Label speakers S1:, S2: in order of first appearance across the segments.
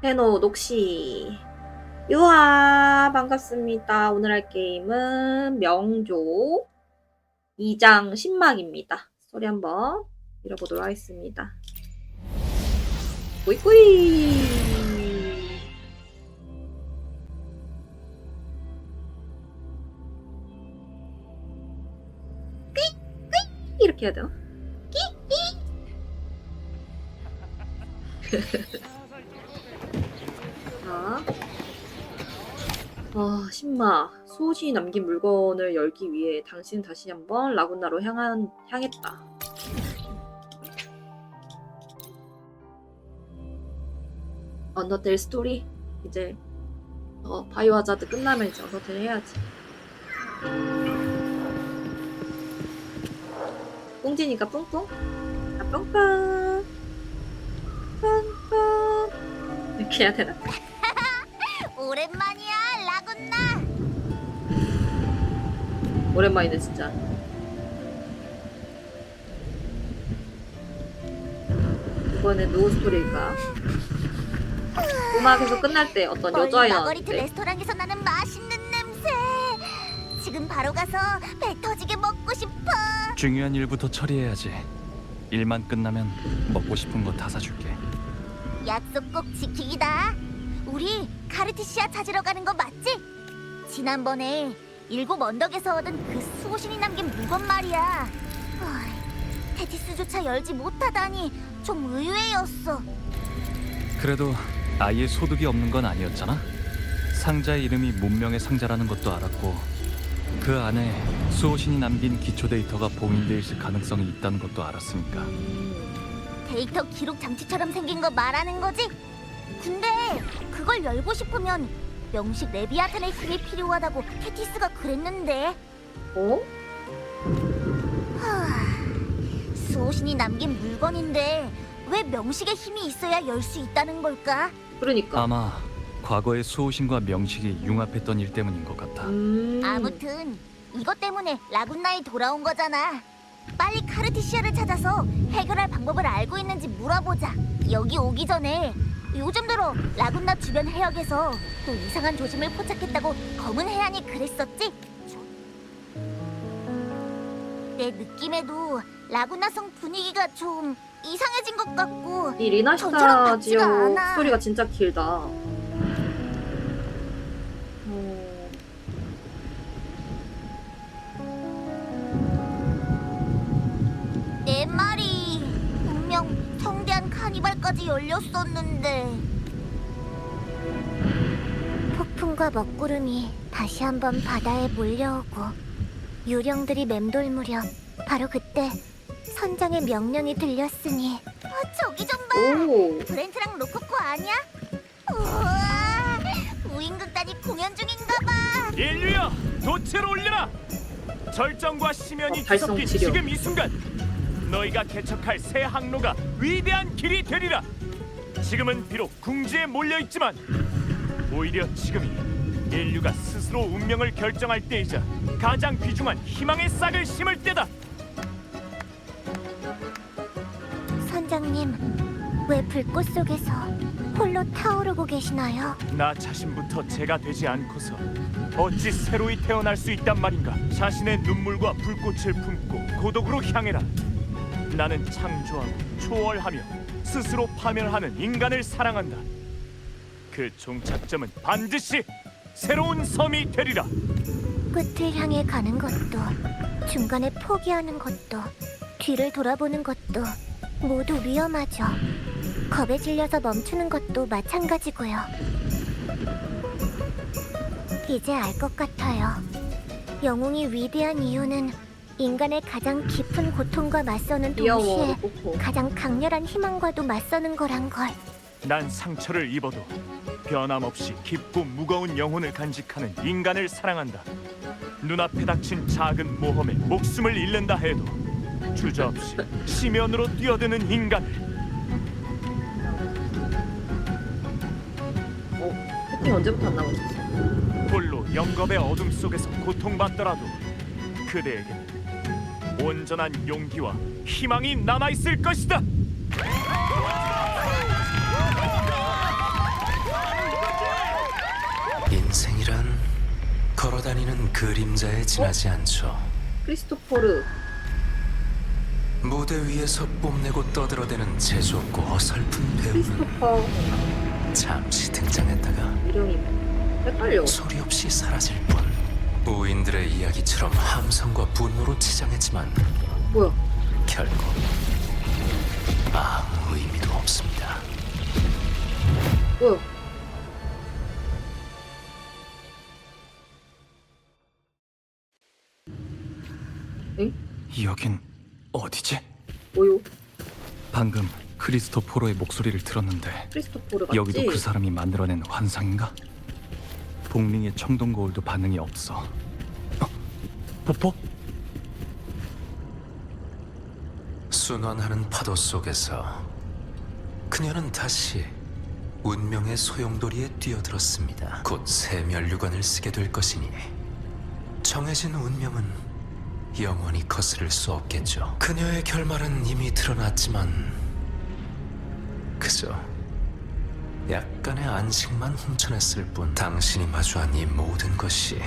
S1: 해노 녹시 유하 반갑습니다. 오늘 할 게임은 명조 2장 신막입니다. 소리 한번 들어보도록 하겠습니다. 꾸이꾸이 꾸이 이렇게 해야 되나? 자, 신막 수호신이 남긴 물건을 열기 위해 당신은 다시 한번 라군나로 향했다. 언더테일 스토리 이제 바이오하자드 끝나면 이제 언더테일 해야지. 뿡지니까 뿡뿡. 아 뿡뿡. 뿡뿡. 이렇게 해야 되나?
S2: 오랜만이야, 라군나.
S1: 오랜만이네 진짜. 이번엔 누구 스토리일까? 음악에서 끝날 때 어떤 여자아이
S2: 마거리트
S1: 나왔는데
S2: 레스토랑에서 나는 맛있는 냄새. 지금 바로 가서 배 터지게 먹고 싶어.
S3: 중요한 일부터 처리해야지. 일만 끝나면 먹고 싶은 거 다 사줄게.
S2: 약속 꼭 지키기다. 우리 카르티시아 찾으러 가는 거 맞지? 지난번에 일곱 언덕에서 얻은 그 수호신이 남긴 물건 말이야. 테티스조차 열지 못하다니 좀 의외였어.
S3: 그래도 아예 소득이 없는 건 아니었잖아. 상자의 이름이 문명의 상자라는 것도 알았고 그 안에 수호신이 남긴 기초 데이터가 봉인돼 있을 가능성이 있다는 것도 알았으니까.
S2: 데이터 기록 장치처럼 생긴 거 말하는 거지? 근데 그걸 열고 싶으면 명식 레비아탄의 힘이 필요하다고 테티스가 그랬는데.
S1: 어?
S2: 수호신이 남긴 물건인데 왜 명식의 힘이 있어야 열 수 있다는 걸까?
S1: 그러니까
S3: 아마 과거의 수호신과 명식이 융합했던 일 때문인 것 같아.
S2: 아무튼 이것 때문에 라군나에 돌아온 거잖아. 빨리 카르티시아를 찾아서 해결할 방법을 알고 있는지 물어보자. 여기 오기 전에 요즘 들어 라군나 주변 해역에서 또 이상한 조짐을 포착했다고 검은 해안이 그랬었지? 내 느낌에도 라군나성 분위기가 좀 이상해진 것 같고
S1: 이 리나
S2: 전처럼
S1: 시타
S2: 같지가
S1: 지역
S2: 않아.
S1: 스토리가 진짜 길다.
S2: 내 말이 분명 성대한 카니발까지 열렸었는데. 폭풍과 먹구름이 다시 한번 바다에 몰려오고 유령들이 맴돌 무렵 바로 그때 선장의 명령이 들렸으니. 저기 좀 봐.
S1: 오,
S2: 브렌트랑 로코코 아니야? 우와, 무인극단이 공연 중인가 봐.
S4: 인류야, 돛을 올려라! 절정과 시면이
S1: 발성
S4: 뒤섞인
S1: 치료.
S4: 지금 이 순간 너희가 개척할 새 항로가 위대한 길이 되리라. 지금은 비록 궁지에 몰려있지만 오히려 지금이 인류가 스스로 운명을 결정할 때이자 가장 귀중한 희망의 싹을 심을 때다.
S2: 선장님, 왜 불꽃 속에서 홀로 타오르고 계시나요?
S4: 나 자신부터 제가 되지 않고서 어찌 새로이 태어날 수 있단 말인가. 자신의 눈물과 불꽃을 품고 고독으로 향해라. 나는 창조하고 초월하며 스스로 파멸하는 인간을 사랑한다. 그 종착점은 반드시 새로운 섬이 되리라.
S2: 끝을 향해 가는 것도, 중간에 포기하는 것도, 뒤를 돌아보는 것도 모두 위험하죠. 겁에 질려서 멈추는 것도 마찬가지고요. 이제 알 것 같아요. 영웅이 위대한 이유는 인간의 가장 깊은 고통과 맞서는
S1: 귀여워
S2: 동시에
S1: 로코코.
S2: 가장 강렬한 희망과도 맞서는 거란 걸.
S4: 난 상처를 입어도 변함없이 깊고 무거운 영혼을 간직하는 인간을 사랑한다. 눈앞에 닥친 작은 모험에 목숨을 잃는다 해도 주저없이 심연으로 뛰어드는 인간을.
S1: 해팅 언제부터 안 나오지?
S4: 홀로 영겁의 어둠 속에서 고통받더라도 그대에게는 온전한 용기와 희망이 남아있을 것이다.
S5: 그림자에 지나지 않죠.
S1: 크리스토퍼르.
S5: 무대 위에서 뽐내고 떠들어대는 재주없고 어설픈 배우는
S1: 크리스토퍼
S5: 잠시 등장했다가
S1: 이름이 헷갈려.
S5: 소리 없이 사라질 뿐. 우인들의 이야기처럼 함성과 분노로 치장했지만
S1: 뭐야?
S5: 결국 아무 의미도 없습니다.
S1: 뭐야? 엥?
S3: 여긴 어디지?
S1: 뭐요?
S3: 방금 크리스토포로의 목소리를 들었는데
S1: 크리스토퍼르 맞지?
S3: 여기도 그 사람이 만들어낸 환상인가? 복링의 청동 거울도 반응이 없어. 포포?
S5: 순환하는 파도 속에서 그녀는 다시 운명의 소용돌이에 뛰어들었습니다. 곧 새 면류관을 쓰게 될 것이니 정해진 운명은 영원히 거스를 수 없겠죠. 그녀의 결말은 이미 드러났지만 그저 약간의 안식만 훔쳐냈을 뿐. 당신이 마주한 이 모든 것이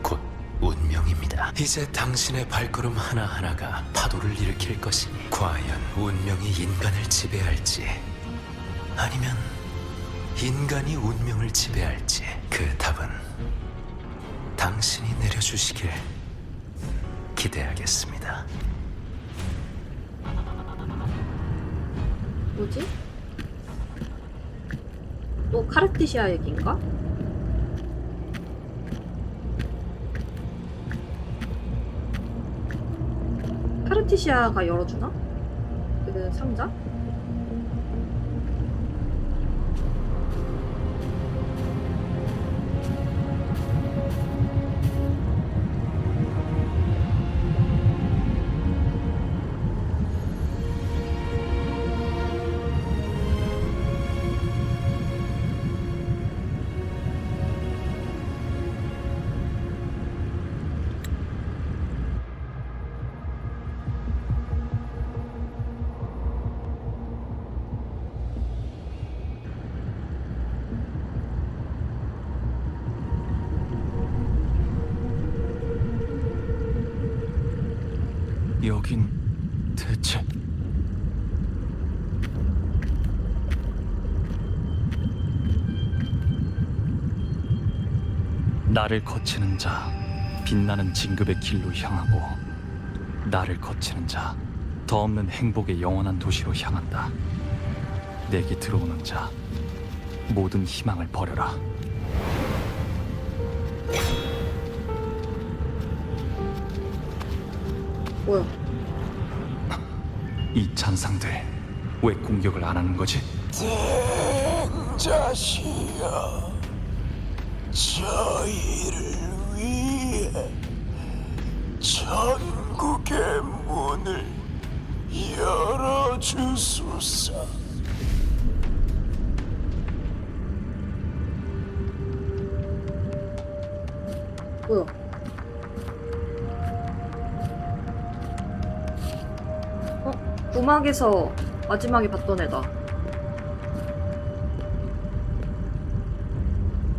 S5: 곧 운명입니다. 이제 당신의 발걸음 하나하나가 파도를 일으킬 것이니 과연 운명이 인간을 지배할지 아니면 인간이 운명을 지배할지 그 답은 당신이 내려주시길 기대하겠습니다.
S1: 뭐지? 또 카르티시아 얘기인가? 카르티시아가 열어주나? 그 상자?
S3: 여긴 대체 나를 거치는 자 빛나는 진급의 길로 향하고 나를 거치는 자 더 없는 행복의 영원한 도시로 향한다. 내게 들어오는 자 모든 희망을 버려라.
S1: 뭐야?
S3: 이 잔상들 왜 공격을 안 하는 거지?
S6: 자시여, 저희를 위해 천국의 문을 열어주소서.
S1: 뭐야? 구막에서 마지막에 봤던 애다.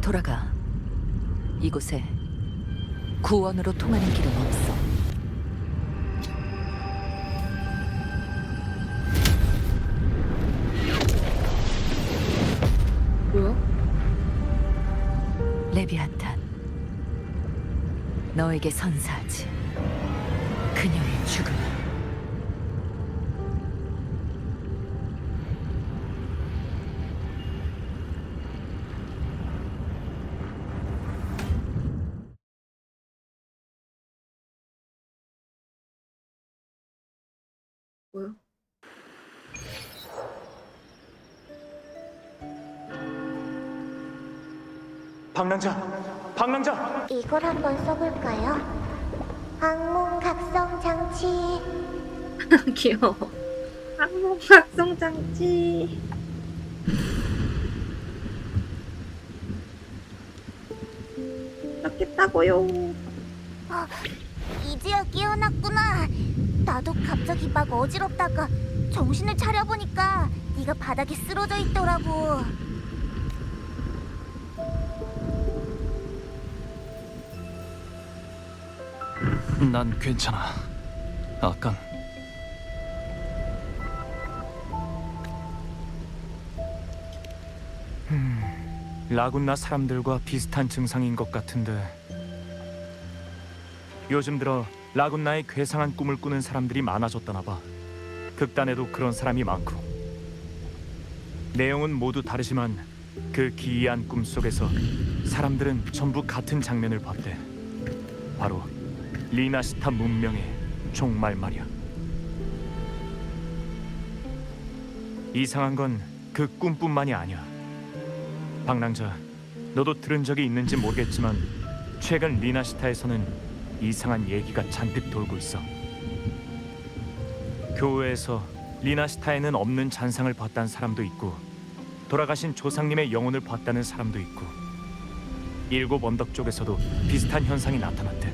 S7: 돌아가. 이곳에 구원으로 통하는 길은 없어.
S1: 뭐야?
S7: 레비아탄, 너에게 선사하지. 그녀의 죽음을.
S1: 뭐야?
S4: 방랑자!
S2: 이걸 한번 써볼까요? 악몽 각성 장치.
S1: 귀여워. 항목 각성 장치. 넣겠다고요.
S2: 이제야 깨어났구나. 나도 갑자기 막 어지럽다가 정신을 차려보니까 네가 바닥에 쓰러져 있더라고.
S3: 난 괜찮아. 아깐.
S4: 라군나 사람들과 비슷한 증상인 것 같은데 요즘 들어 라군나의 괴상한 꿈을 꾸는 사람들이 많아졌다나 봐. 극단에도 그런 사람이 많고 내용은 모두 다르지만 그 기이한 꿈 속에서 사람들은 전부 같은 장면을 봤대. 바로 리나시타 문명의 종말 말이야. 이상한 건 그 꿈뿐만이 아니야. 방랑자, 너도 들은 적이 있는지 모르겠지만 최근 리나시타에서는 이상한 얘기가 잔뜩 돌고 있어. 교회에서 리나시타에는 없는 잔상을 봤다는 사람도 있고 돌아가신 조상님의 영혼을 봤다는 사람도 있고 일곱 언덕 쪽에서도 비슷한 현상이 나타났대.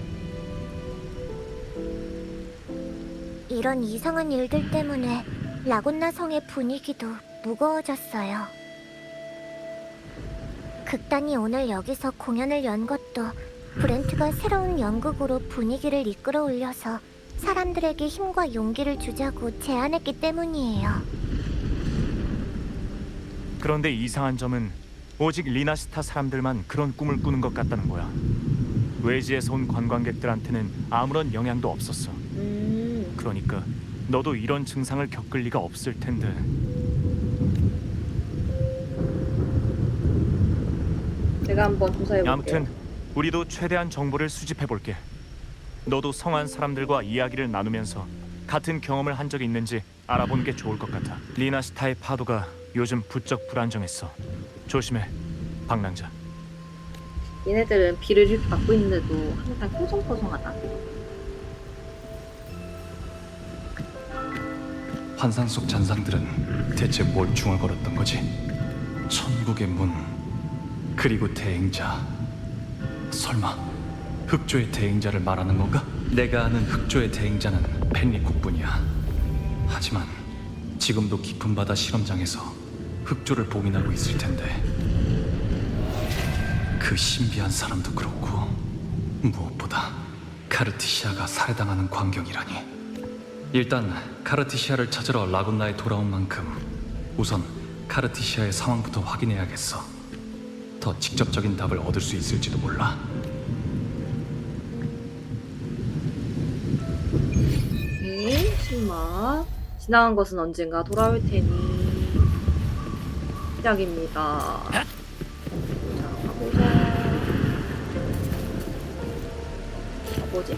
S2: 이런 이상한 일들 때문에 라군나 성의 분위기도 무거워졌어요. 극단이 오늘 여기서 공연을 연 것도 브렌트가 새로운 연극으로 분위기를 이끌어 올려서 사람들에게 힘과 용기를 주자고 제안했기 때문이에요.
S4: 그런데 이상한 점은 오직 리나시타 사람들만 그런 꿈을 꾸는 것 같다는 거야. 외지에서 온 관광객들한테는 아무런 영향도 없었어. 그러니까 너도 이런 증상을 겪을 리가 없을 텐데.
S1: 제가 한번 조사해볼게요.
S4: 아무튼 우리도 최대한 정보를 수집해볼게. 너도 성한 사람들과 이야기를 나누면서 같은 경험을 한 적이 있는지 알아보는 게 좋을 것 같아. 리나시타의 파도가 요즘 부쩍 불안정했어. 조심해, 방랑자.
S1: 얘네들은 비를 이렇게 맞고 있는데도 항상 포성포성하다.
S3: 환상 속 잔상들은 대체 뭘 중얼거렸던 거지? 천국의 문, 그리고 대행자. 설마 흑조의 대행자를 말하는 건가? 내가 아는 흑조의 대행자는 펜리국뿐이야. 하지만 지금도 깊은 바다 실험장에서 흑조를 봉인하고 있을 텐데 그 신비한 사람도 그렇고 무엇보다 카르티시아가 살해당하는 광경이라니. 일단 카르티시아를 찾으러 라군나에 돌아온 만큼 우선 카르티시아의 상황부터 확인해야겠어. 더 직접적인 답을 얻을 수 있을지도 몰라.
S1: 오케이, 신마. 지나간 것은 언젠가 돌아올 테니 시작입니다. 자, 가보자. 뭐지?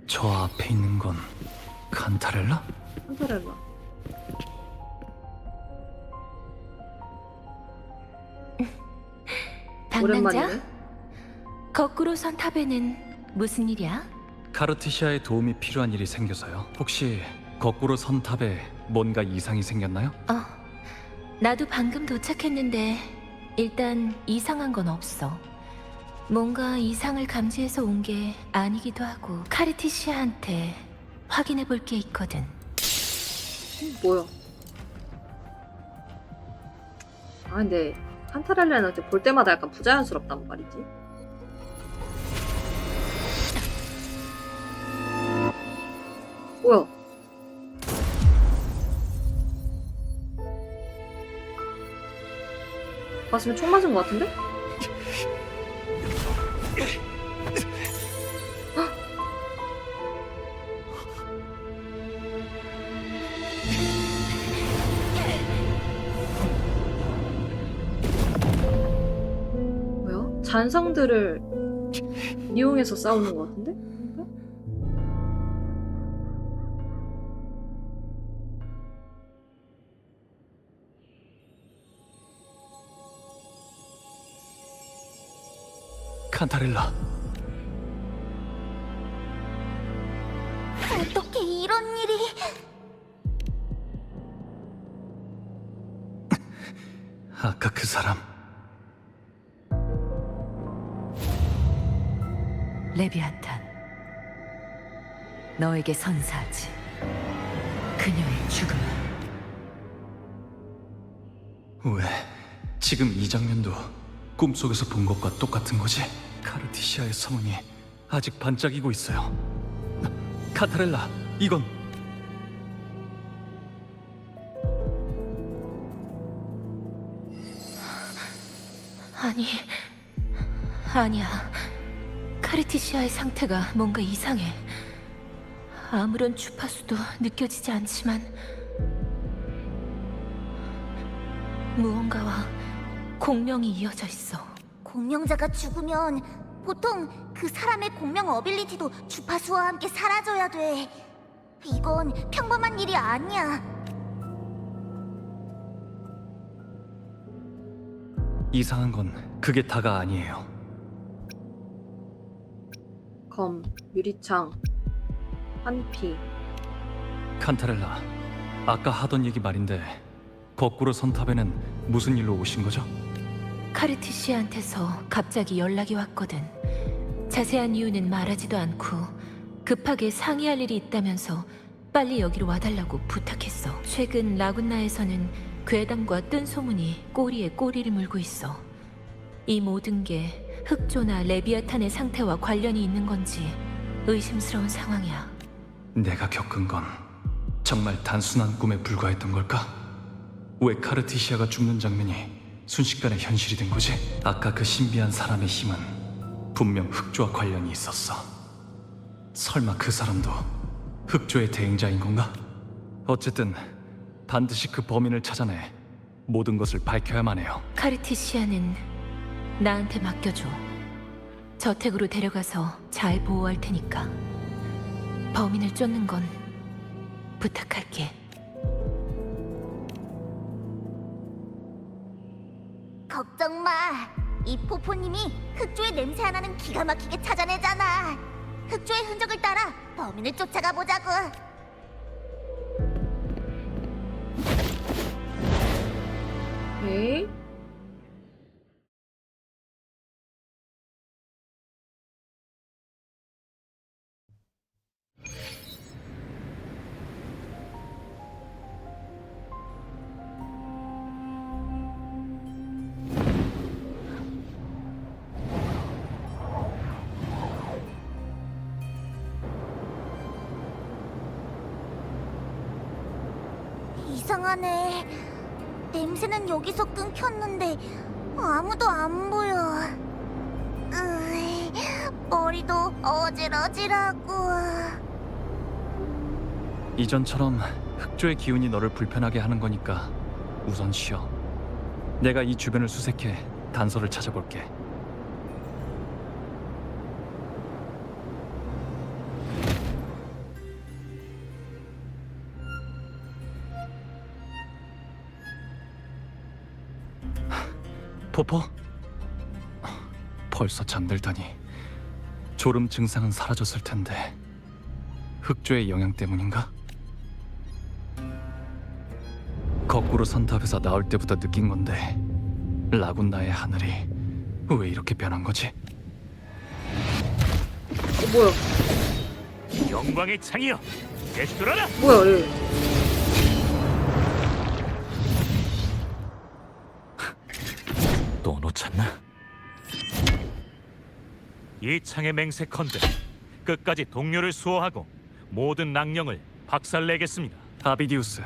S3: 저 앞에 있는 건 칸타렐라?
S1: 한타렐라. 오랜만이네.
S7: 거꾸로 선 탑에는 무슨 일이야?
S3: 카르티시아에 도움이 필요한 일이 생겨서요. 혹시 거꾸로 선 탑에 뭔가 이상이 생겼나요?
S7: 나도 방금 도착했는데 일단 이상한 건 없어. 뭔가 이상을 감지해서 온 게 아니기도 하고 카르티시아한테 확인해 볼 게 있거든.
S1: 뭐야? 아 근데 한타렐라는 볼 때마다 약간 부자연스럽단 말이지. 뭐야? 가슴에 총 맞은 것 같은데? 뭐야? 잔상들을 이용해서 싸우는 것 같은데?
S3: 칸타렐라,
S2: 어떻게 이런 일이...
S3: 아까 그 사람
S7: 레비아탄, 너에게 선사하지. 그녀의 죽음을.
S3: 왜 지금 이 장면도 꿈속에서 본 것과 똑같은 거지? 카르티시아의 성운이 아직 반짝이고 있어요. 카타렐라, 이건
S7: 아니야. 카르티시아의 상태가 뭔가 이상해. 아무런 주파수도 느껴지지 않지만 무언가와 공명이 이어져 있어.
S2: 공명자가 죽으면 보통 그 사람의 공명 어빌리티도 주파수와 함께 사라져야 돼. 이건 평범한 일이 아니야.
S3: 이상한 건 그게 다가 아니에요.
S1: 검, 유리창, 한피.
S3: 칸타렐라, 아까 하던 얘기 말인데 거꾸로 선탑에는 무슨 일로 오신 거죠?
S7: 카르티시아한테서 갑자기 연락이 왔거든. 자세한 이유는 말하지도 않고 급하게 상의할 일이 있다면서 빨리 여기로 와달라고 부탁했어. 최근 라군나에서는 괴담과 뜬 소문이 꼬리에 꼬리를 물고 있어. 이 모든 게 흑조나 레비아탄의 상태와 관련이 있는 건지 의심스러운 상황이야.
S3: 내가 겪은 건 정말 단순한 꿈에 불과했던 걸까? 왜 카르티시아가 죽는 장면이 순식간에 현실이 된 거지? 아까 그 신비한 사람의 힘은 분명 흑조와 관련이 있었어. 설마 그 사람도 흑조의 대행자인 건가? 어쨌든 반드시 그 범인을 찾아내 모든 것을 밝혀야만 해요.
S7: 카르티시아는 나한테 맡겨줘. 저택으로 데려가서 잘 보호할 테니까. 범인을 쫓는 건 부탁할게.
S2: 걱정 마. 이 포포님이 흑조의 냄새 하나는 기가 막히게 찾아내잖아. 흑조의 흔적을 따라 범인을 쫓아가 보자고.
S1: 오케이.
S2: 이상하네. 냄새는 여기서 끊겼는데 아무도 안 보여. 머리도 어질어질하고.
S3: 이전처럼 흑조의 기운이 너를 불편하게 하는 거니까 우선 쉬어. 내가 이 주변을 수색해 단서를 찾아볼게. 포포? 벌써 잠들다니. 졸음 증상은 사라졌을 텐데 흑조의 영향 때문인가? 거꾸로 선탑에서 나올 때부터 느낀 건데 라군나의 하늘이 왜 이렇게 변한 거지?
S1: 뭐야?
S4: 영광의 창이여, 되돌아라!
S1: 뭐야, 얘.
S4: 또 놓쳤나? 이 창의 맹세컨대 끝까지 동료를 수호하고 모든 낭령을 박살내겠습니다.
S3: 아비디우스,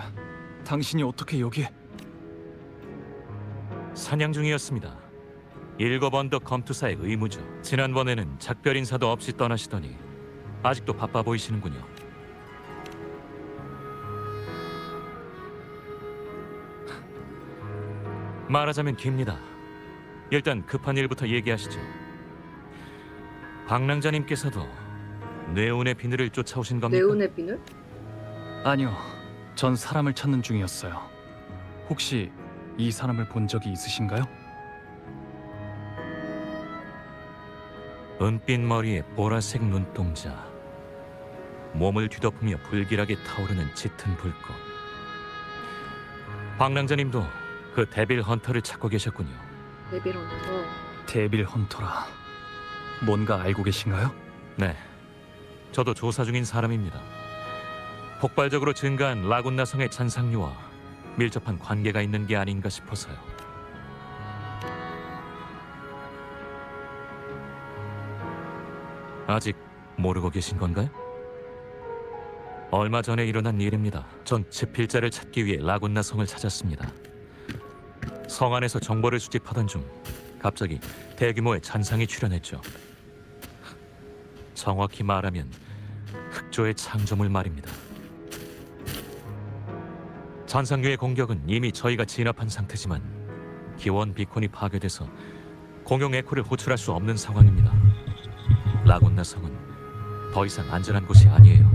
S3: 당신이 어떻게 여기에?
S4: 사냥 중이었습니다. 일곱 언덕 검투사의 의무죠. 지난번에는 작별 인사도 없이 떠나시더니 아직도 바빠 보이시는군요. 말하자면 깁니다. 일단 급한 일부터 얘기하시죠. 방랑자님께서도 뇌운의 비늘을 쫓아오신 겁니까?
S1: 네온의 비늘?
S3: 아니요, 전 사람을 찾는 중이었어요. 혹시 이 사람을 본 적이 있으신가요?
S4: 은빛 머리에 보라색 눈동자, 몸을 뒤덮으며 불길하게 타오르는 짙은 불꽃. 방랑자님도 그 데빌 헌터를 찾고 계셨군요.
S1: 데빌헌터.
S3: 데빌 헌터라. 뭔가 알고 계신가요?
S4: 네, 저도 조사 중인 사람입니다.
S8: 폭발적으로 증가한 라군나성의 잔상류와 밀접한 관계가 있는 게 아닌가 싶어서요. 아직 모르고 계신 건가요? 얼마 전에 일어난 일입니다. 전 지필자를 찾기 위해 라군나성을 찾았습니다. 성 안에서 정보를 수집하던 중 갑자기 대규모의 잔상이 출현했죠. 정확히 말하면 흑조의 창조물 말입니다. 잔상류의 공격은 이미 저희가 진압한 상태지만 기원 비콘이 파괴돼서 공용 에코를 호출할 수 없는 상황입니다. 라군나 성은 더 이상 안전한 곳이 아니에요.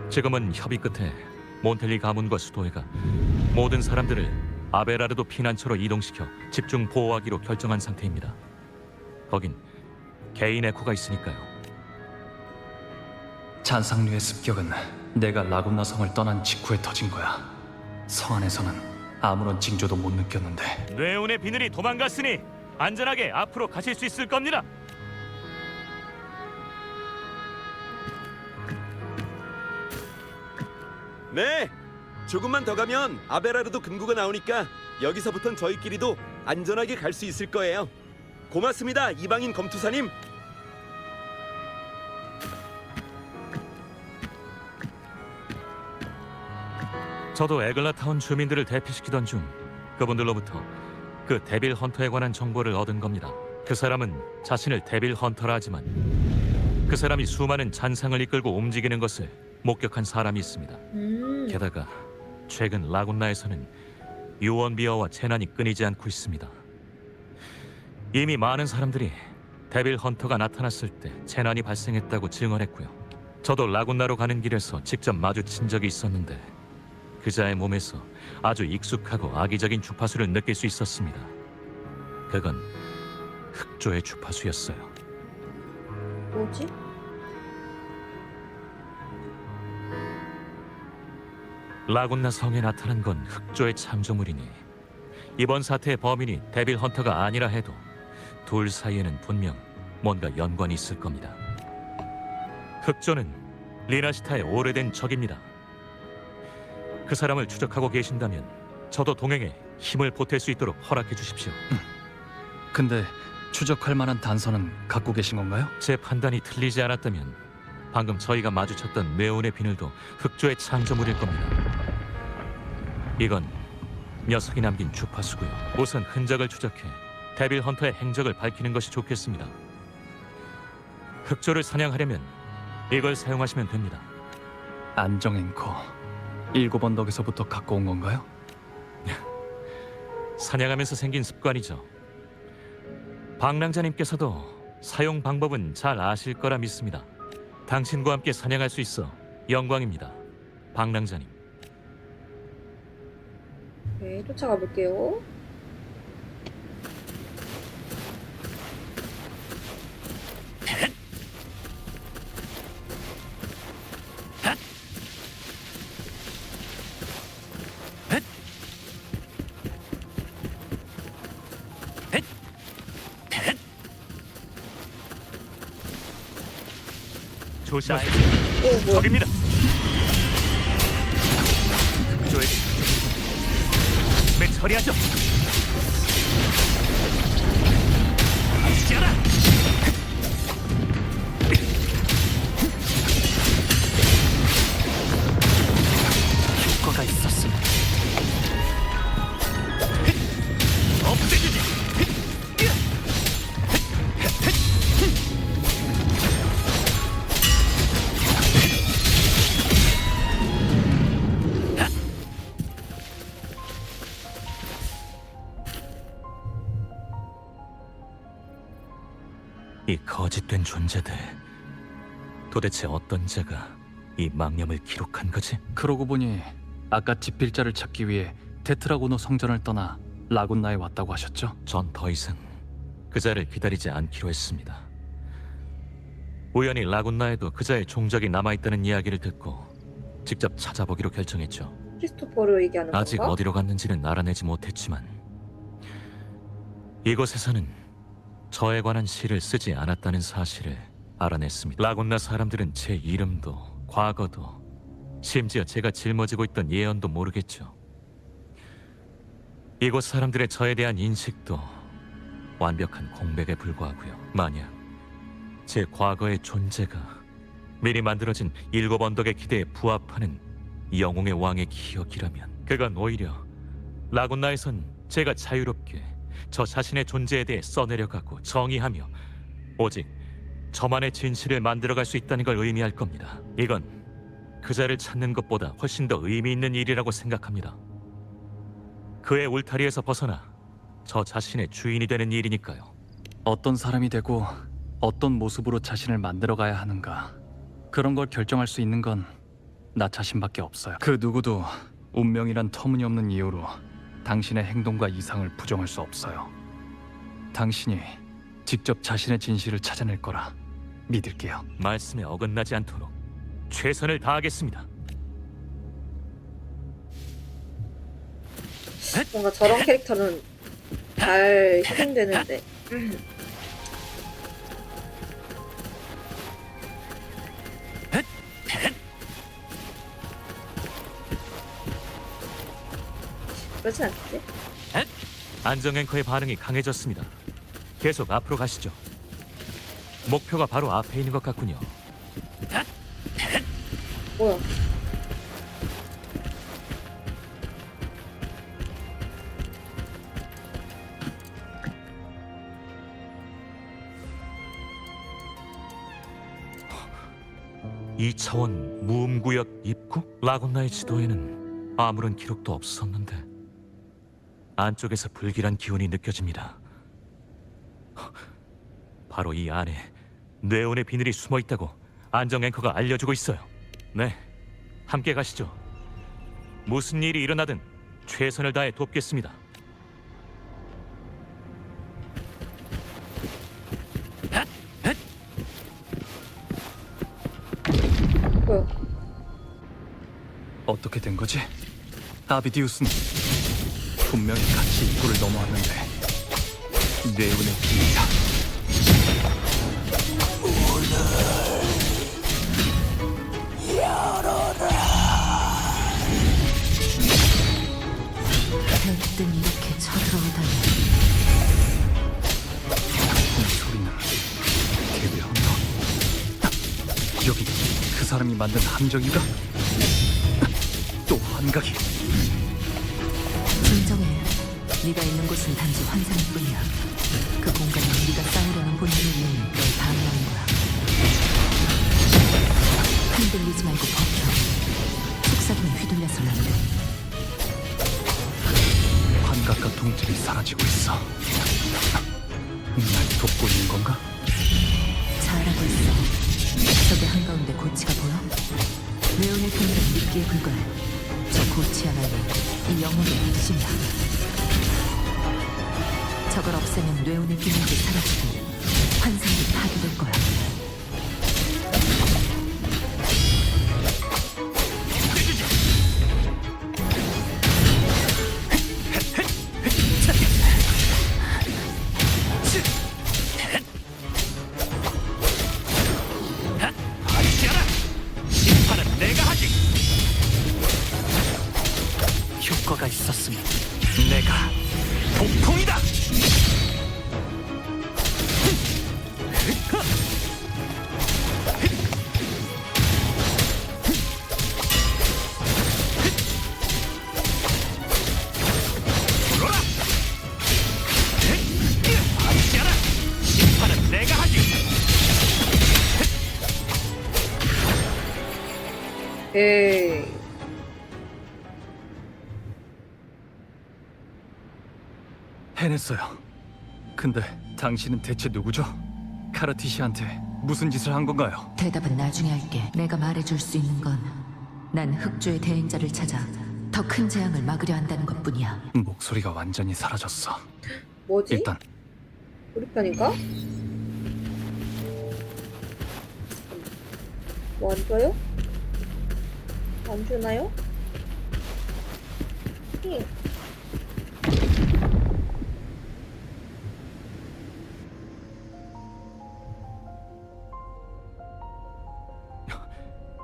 S8: 지금은 협의 끝에 몬텔리 가문과 수도회가 모든 사람들을 아베라르도 피난처로 이동시켜 집중 보호하기로 결정한 상태입니다. 거긴 개인 에코가 있으니까요.
S3: 잔상류의 습격은 내가 라군나 성을 떠난 직후에 터진 거야. 성 안에서는 아무런 징조도 못 느꼈는데.
S4: 뇌운의 비늘이 도망갔으니 안전하게 앞으로 가실 수 있을 겁니다.
S9: 네, 조금만 더 가면 아베라르도 금고가 나오니까 여기서부턴 저희끼리도 안전하게 갈 수 있을 거예요. 고맙습니다, 이방인 검투사님.
S8: 저도 에글라타운 주민들을 대피시키던 중 그분들로부터 그 데빌 헌터에 관한 정보를 얻은 겁니다. 그 사람은 자신을 데빌 헌터라 하지만 그 사람이 수많은 잔상을 이끌고 움직이는 것을 목격한 사람이 있습니다. 게다가 최근 라군나에서는 유언비어와 재난이 끊이지 않고 있습니다. 이미 많은 사람들이 데빌 헌터가 나타났을 때 재난이 발생했다고 증언했고요. 저도 라군나로 가는 길에서 직접 마주친 적이 있었는데 그자의 몸에서 아주 익숙하고 악의적인 주파수를 느낄 수 있었습니다. 그건 흑조의 주파수였어요.
S1: 뭐지?
S8: 라군나 성에 나타난 건 흑조의 창조물이니 이번 사태의 범인이 데빌 헌터가 아니라 해도 둘 사이에는 분명 뭔가 연관이 있을 겁니다. 흑조는 리나시타의 오래된 적입니다. 그 사람을 추적하고 계신다면 저도 동행에 힘을 보탤 수 있도록 허락해 주십시오.
S3: 근데 추적할 만한 단서는 갖고 계신 건가요?
S8: 제 판단이 틀리지 않았다면 방금 저희가 마주쳤던 뇌운의 비늘도 흑조의 창조물일 겁니다. 이건 녀석이 남긴 주파수고요. 우선 흔적을 추적해 데빌 헌터의 행적을 밝히는 것이 좋겠습니다. 흑조를 사냥하려면 이걸 사용하시면 됩니다.
S3: 안정 앵커 7언덕에서부터 갖고 온 건가요?
S8: 사냥하면서 생긴 습관이죠. 방랑자님께서도 사용 방법은 잘 아실 거라 믿습니다. 당신과 함께 사냥할 수 있어 영광입니다, 방랑자님.
S1: 네, 쫓아가 볼게요.
S4: 조심하세요.
S1: 오, 뭐야?
S4: 적입니다. 흑조에게 매 처리하죠. 지어라.
S3: 효과가 있었으면.
S4: 없애주지.
S8: 이 거짓된 존재들, 도대체 어떤 자가 이 망념을 기록한 거지?
S3: 그러고 보니 아까 지필자를 찾기 위해 테트라고노 성전을 떠나 라군나에 왔다고 하셨죠?
S8: 전 더 이상 그자를 기다리지 않기로 했습니다. 우연히 라군나에도 그자의 종적이 남아있다는 이야기를 듣고 직접 찾아보기로 결정했죠.
S1: 크리스토퍼를 얘기하는
S8: 아직
S1: 건가?
S8: 어디로 갔는지는 알아내지 못했지만 이곳에서는 저에 관한 시를 쓰지 않았다는 사실을 알아냈습니다. 라군나 사람들은 제 이름도 과거도 심지어 제가 짊어지고 있던 예언도 모르겠죠. 이곳 사람들의 저에 대한 인식도 완벽한 공백에 불과하고요. 만약 제 과거의 존재가 미리 만들어진 7 언덕의 기대에 부합하는 영웅의 왕의 기억이라면 그건 오히려 라군나에선 제가 자유롭게 저 자신의 존재에 대해 써내려가고 정의하며 오직 저만의 진실을 만들어갈 수 있다는 걸 의미할 겁니다. 이건 그자를 찾는 것보다 훨씬 더 의미 있는 일이라고 생각합니다. 그의 울타리에서 벗어나 저 자신의 주인이 되는 일이니까요.
S3: 어떤 사람이 되고 어떤 모습으로 자신을 만들어가야 하는가, 그런 걸 결정할 수 있는 건 나 자신밖에 없어요. 그 누구도 운명이란 터무니없는 이유로 당신의 행동과 이상을 부정할 수 없어요. 당신이 직접 자신의 진실을 찾아낼 거라 믿을게요.
S8: 말씀에 어긋나지 않도록 최선을 다하겠습니다.
S1: 뭔가 저런 캐릭터는 잘 희생되는데. 그렇진 않겠지?
S8: 안정 앵커의 반응이 강해졌습니다. 계속 앞으로 가시죠. 목표가 바로 앞에 있는 것 같군요.
S1: 뭐야?
S8: 이 차원 무음구역 입구? 라군나의 지도에는 아무런 기록도 없었는데 안쪽에서 불길한 기운이 느껴집니다. 바로 이 안에 뇌온의 비늘이 숨어 있다고 안정 앵커가 알려주고 있어요. 네, 함께 가시죠. 무슨 일이 일어나든 최선을 다해 돕겠습니다.
S1: 뭐야?
S3: 어떻게 된 거지? 아비디우스는 분명히 같이 입구를 넘어왔는데 뇌운의 비밀이야.
S7: 대뜸 이렇게 쳐들어오다니.
S3: 이 소리는 데빌 헌터. 여기 그 사람이 만든 함정인가? 또 환각이.
S7: 진정해. 네가 있는 곳은 단지 환상일 뿐이야. 그 공간은 네가 쌓으려는 본능의 위험을 널 방해하는 거야. 흔들리지 말고 버텨. 속삭이면 휘둘려서는 안 돼.
S3: 환각과 동질이 사라지고 있어. 날 돕고 있는 건가?
S7: 잘하고 있어. 저기 한가운데 고치가 보여? 뇌온의 비밀은 미끼에 불과해. 저 고치 하나는 이 영혼의 핵심이야. 저걸 없애면 뇌온의 비밀도 사라지고 환상도 파괴될 거야.
S3: 효과가 있었으면 내가 폭풍이다!
S8: 심판은 내가 하지.
S1: 에이.
S3: 해냈어요. 근데 당신은 대체 누구죠? 카르티시한테 무슨 짓을 한 건가요?
S7: 대답은 나중에 할게. 내가 말해줄 수 있는 건 난 흑조의 대행자를 찾아 더 큰 재앙을 막으려 한다는 것뿐이야.
S3: 목소리가 완전히 사라졌어.
S1: 뭐지?
S3: 일단
S1: 우리 편인가? 뭐 안 줘요? 안 주나요? 힝.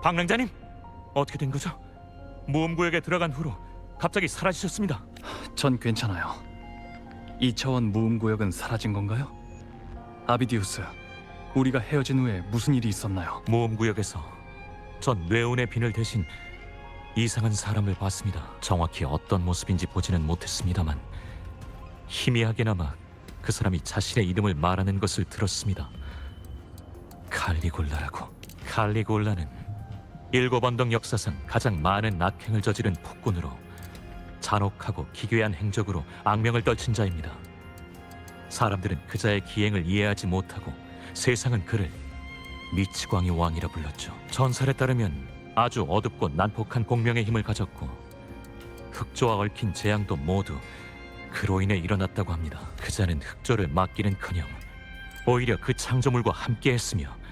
S8: 방랑자님, 어떻게 된 거죠? 모험구역에 들어간 후로 갑자기 사라지셨습니다.
S3: 전 괜찮아요. 2차원 무음구역은 사라진 건가요? 아비디우스, 우리가 헤어진 후에 무슨 일이 있었나요?
S8: 모험구역에서 전 뇌운의 비늘 대신 이상한 사람을 봤습니다. 정확히 어떤 모습인지 보지는 못했습니다만 희미하게나마 그 사람이 자신의 이름을 말하는 것을 들었습니다. 칼리골라라고. 칼리골라는 7언덕 역사상 가장 많은 악행을 저지른 폭군으로 잔혹하고 기괴한 행적으로 악명을 떨친 자입니다. 사람들은 그자의 기행을 이해하지 못하고 세상은 그를 미치광이 왕이라 불렀죠. 전설에 따르면 아주 어둡고 난폭한 공명의 힘을 가졌고 흑조와 얽힌 재앙도 모두 그로 인해 일어났다고 합니다. 그자는 흑조를 막기는커녕 오히려 그 창조물과 함께했으며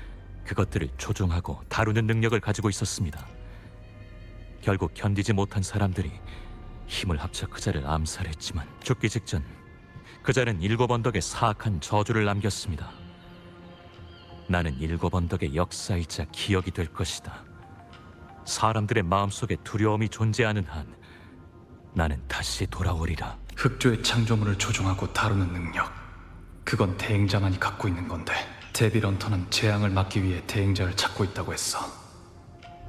S8: 그것들을 조종하고 다루는 능력을 가지고 있었습니다. 결국 견디지 못한 사람들이 힘을 합쳐 그자를 암살했지만 죽기 직전 그자는 7언덕에 사악한 저주를 남겼습니다. 나는 7언덕의 역사이자 기억이 될 것이다. 사람들의 마음속에 두려움이 존재하는 한 나는 다시 돌아오리라.
S3: 흑조의 창조물을 조종하고 다루는 능력, 그건 대행자만이 갖고 있는 건데 데빌 헌터는 재앙을 막기 위해 대행자를 찾고 있다고 했어.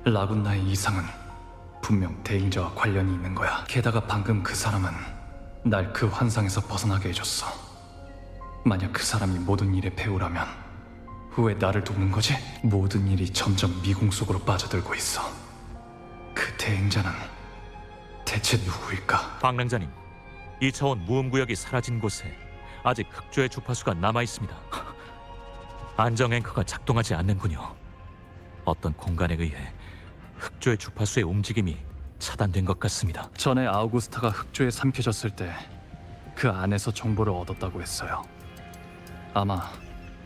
S3: 라군나의 이상은 분명 대행자와 관련이 있는 거야. 게다가 방금 그 사람은 날 그 환상에서 벗어나게 해줬어. 만약 그 사람이 모든 일의 배우라면 왜 나를 돕는 거지? 모든 일이 점점 미궁 속으로 빠져들고 있어. 그 대행자는 대체 누구일까?
S8: 방랑자님, 2차원 무음구역이 사라진 곳에 아직 흑조의 주파수가 남아있습니다. 안정 앵커가 작동하지 않는군요. 어떤 공간에 의해 흑조의 주파수의 움직임이 차단된 것 같습니다.
S3: 전에 아우구스타가 흑조에 삼켜졌을 때 그 안에서 정보를 얻었다고 했어요. 아마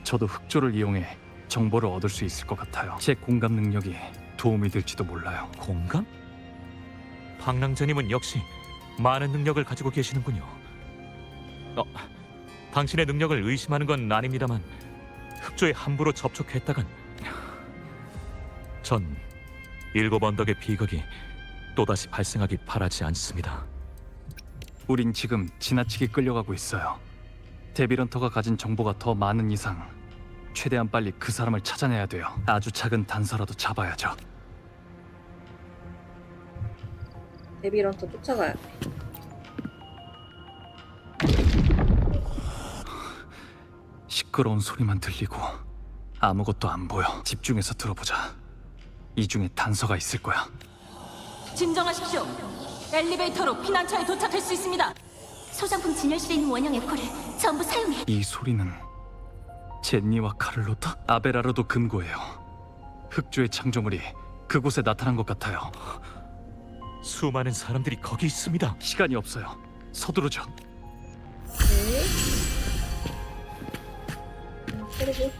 S3: 저도 흑조를 이용해 정보를 얻을 수 있을 것 같아요. 제 공감 능력이 도움이 될지도 몰라요.
S8: 공감? 방랑자님은 역시 많은 능력을 가지고 계시는군요. 당신의 능력을 의심하는 건 아닙니다만 흑조에 함부로 접촉했다간 전 7언덕의 비극이 또다시 발생하길 바라지 않습니다.
S3: 우린 지금 지나치게 끌려가고 있어요. 데빌 헌터가 가진 정보가 더 많은 이상 최대한 빨리 그 사람을 찾아내야 돼요. 아주 작은 단서라도 잡아야죠.
S1: 데빌 헌터 쫓아가야 돼.
S3: 시끄러운 소리만 들리고 아무것도 안 보여. 집중해서 들어보자. 이 중에 단서가 있을 거야.
S7: 진정하십시오. 엘리베이터로 피난처에 도착할 수 있습니다.
S2: 소장품 진열실에 있는 원형 에코를 전부 사용해.
S3: 이 소리는 젠니와 카를로타? 아베라르도 금고예요. 흑조의 창조물이 그곳에 나타난 것 같아요.
S8: 수많은 사람들이 거기 있습니다.
S3: 시간이 없어요. 서두르죠.
S1: 네. 때리고.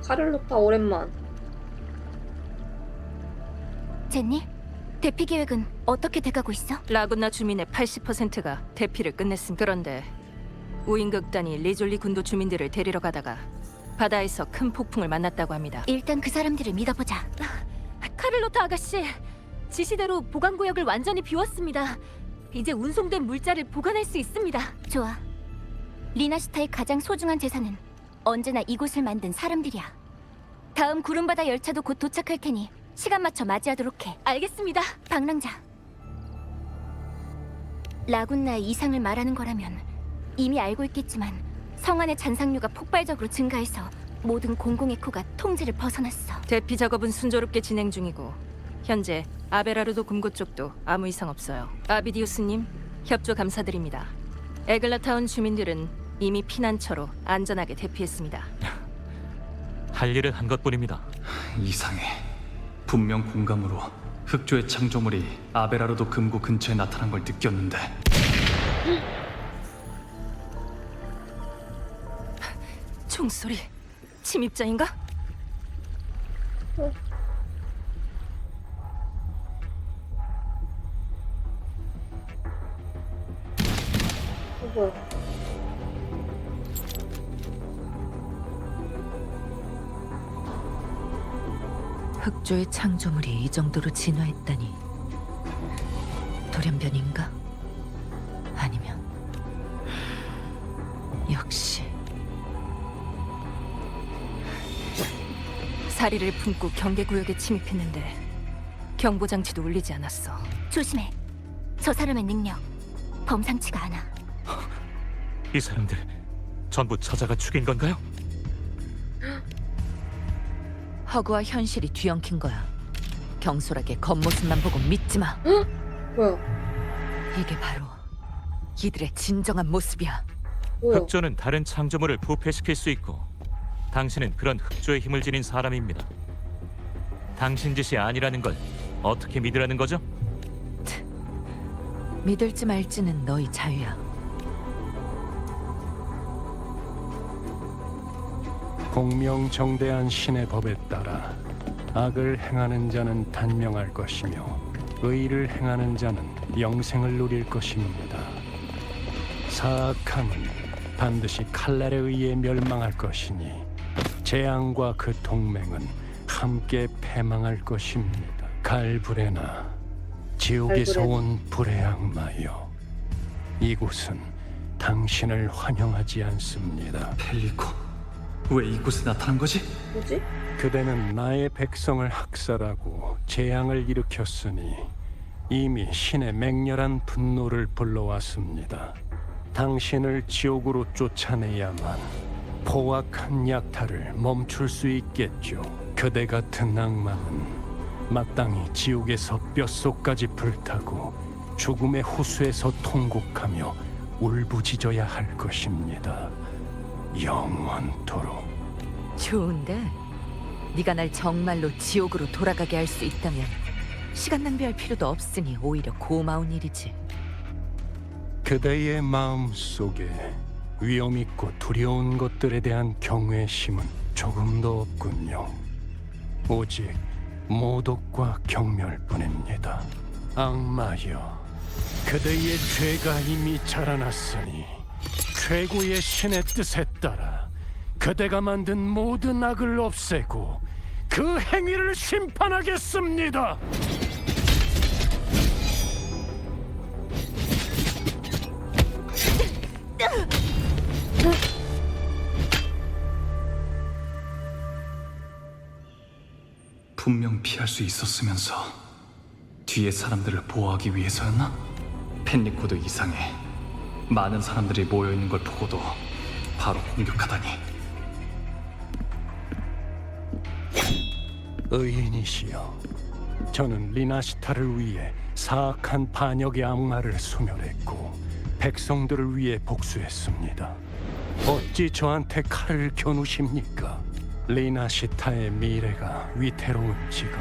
S1: 카를로타 오랜만.
S2: 젠니, 대피 계획은 어떻게 돼가고 있어?
S7: 라군나 주민의 80%가 대피를 끝냈습니다. 그런데 우인극단이 리졸리 군도 주민들을 데리러 가다가 바다에서 큰 폭풍을 만났다고 합니다.
S2: 일단 그 사람들을 믿어보자.
S7: 카를로타 아가씨, 지시대로 보관구역을 완전히 비웠습니다. 이제 운송된 물자를 보관할 수 있습니다.
S2: 좋아. 리나시타의 가장 소중한 재산은 언제나 이곳을 만든 사람들이야. 다음 구름바다 열차도 곧 도착할 테니 시간 맞춰 맞이하도록 해.
S7: 알겠습니다.
S2: 방랑자. 라군나의 이상을 말하는 거라면 이미 알고 있겠지만 성 안의 잔상류가 폭발적으로 증가해서 모든 공공에코가 통제를 벗어났어.
S7: 대피 작업은 순조롭게 진행 중이고 현재 아베라르도 금고 쪽도 아무 이상 없어요. 아비디우스님, 협조 감사드립니다. 에글라타운 주민들은 이미 피난처로 안전하게 대피했습니다.
S8: 할 일은 한 것뿐입니다.
S3: 이상해. 분명 공감으로 흑조의 창조물이 아베라르도 금고 근처에 나타난 걸 느꼈는데
S7: 총소리. 침입자인가?
S1: 뭐야?
S7: 흑조의 창조물이 이 정도로 진화했다니. 돌연변인가? 아니면 역시 사리를 품고 경계구역에 침입했는데 경보장치도 울리지 않았어.
S2: 조심해. 저 사람의 능력 범상치가 않아.
S8: 이 사람들 전부 저자가 죽인 건가요?
S7: 허구와 현실이 뒤엉킨 거야. 경솔하게 겉모습만 보고 믿지 마.
S1: 뭐야?
S7: 이게 바로 이들의 진정한 모습이야.
S1: 뭐야?
S8: 흑조는 다른 창조물을 부패시킬 수 있고 당신은 그런 흑조의 힘을 지닌 사람입니다. 당신 짓이 아니라는 걸 어떻게 믿으라는 거죠?
S7: 믿을지 말지는 너희 자유야.
S6: 공명정대한 신의 법에 따라 악을 행하는 자는 단명할 것이며 의를 행하는 자는 영생을 누릴 것입니다. 사악함은 반드시 칼날에 의해 멸망할 것이니 재앙과 그 동맹은 함께 패망할 것입니다. 갈브레나 지옥에서
S1: 갈브레나.
S6: 온 불의 악마여, 이곳은 당신을 환영하지 않습니다.
S3: 펠리코, 왜 이곳에 나타난 거지?
S1: 뭐지?
S6: 그대는 나의 백성을 학살하고 재앙을 일으켰으니 이미 신의 맹렬한 분노를 불러왔습니다. 당신을 지옥으로 쫓아내야만 포악한 약탈을 멈출 수 있겠죠. 그대 같은 악마는 마땅히 지옥에서 뼛속까지 불타고 죽음의 호수에서 통곡하며 울부짖어야 할 것입니다. 영원토록.
S7: 좋은데? 네가 날 정말로 지옥으로 돌아가게 할 수 있다면 시간 낭비할 필요도 없으니 오히려 고마운 일이지.
S6: 그대의 마음 속에 위험 있고 두려운 것들에 대한 경외심은 조금도 없군요. 오직 모독과 경멸뿐입니다. 악마여, 그대의 죄가 이미 자라났으니 최고의 신의 뜻에 따라 그대가 만든 모든 악을 없애고 그 행위를 심판하겠습니다.
S3: 분명 피할 수 있었으면서 뒤에 사람들을 보호하기 위해서였나? 펜리코도 이상해. 많은 사람들이 모여있는 걸 보고도 바로 공격하다니.
S6: 의인이시여, 저는 리나시타를 위해 사악한 반역의 악마를 소멸했고 백성들을 위해 복수했습니다. 어찌 저한테 칼을 겨누십니까? 리나시타의 미래가 위태로운 지금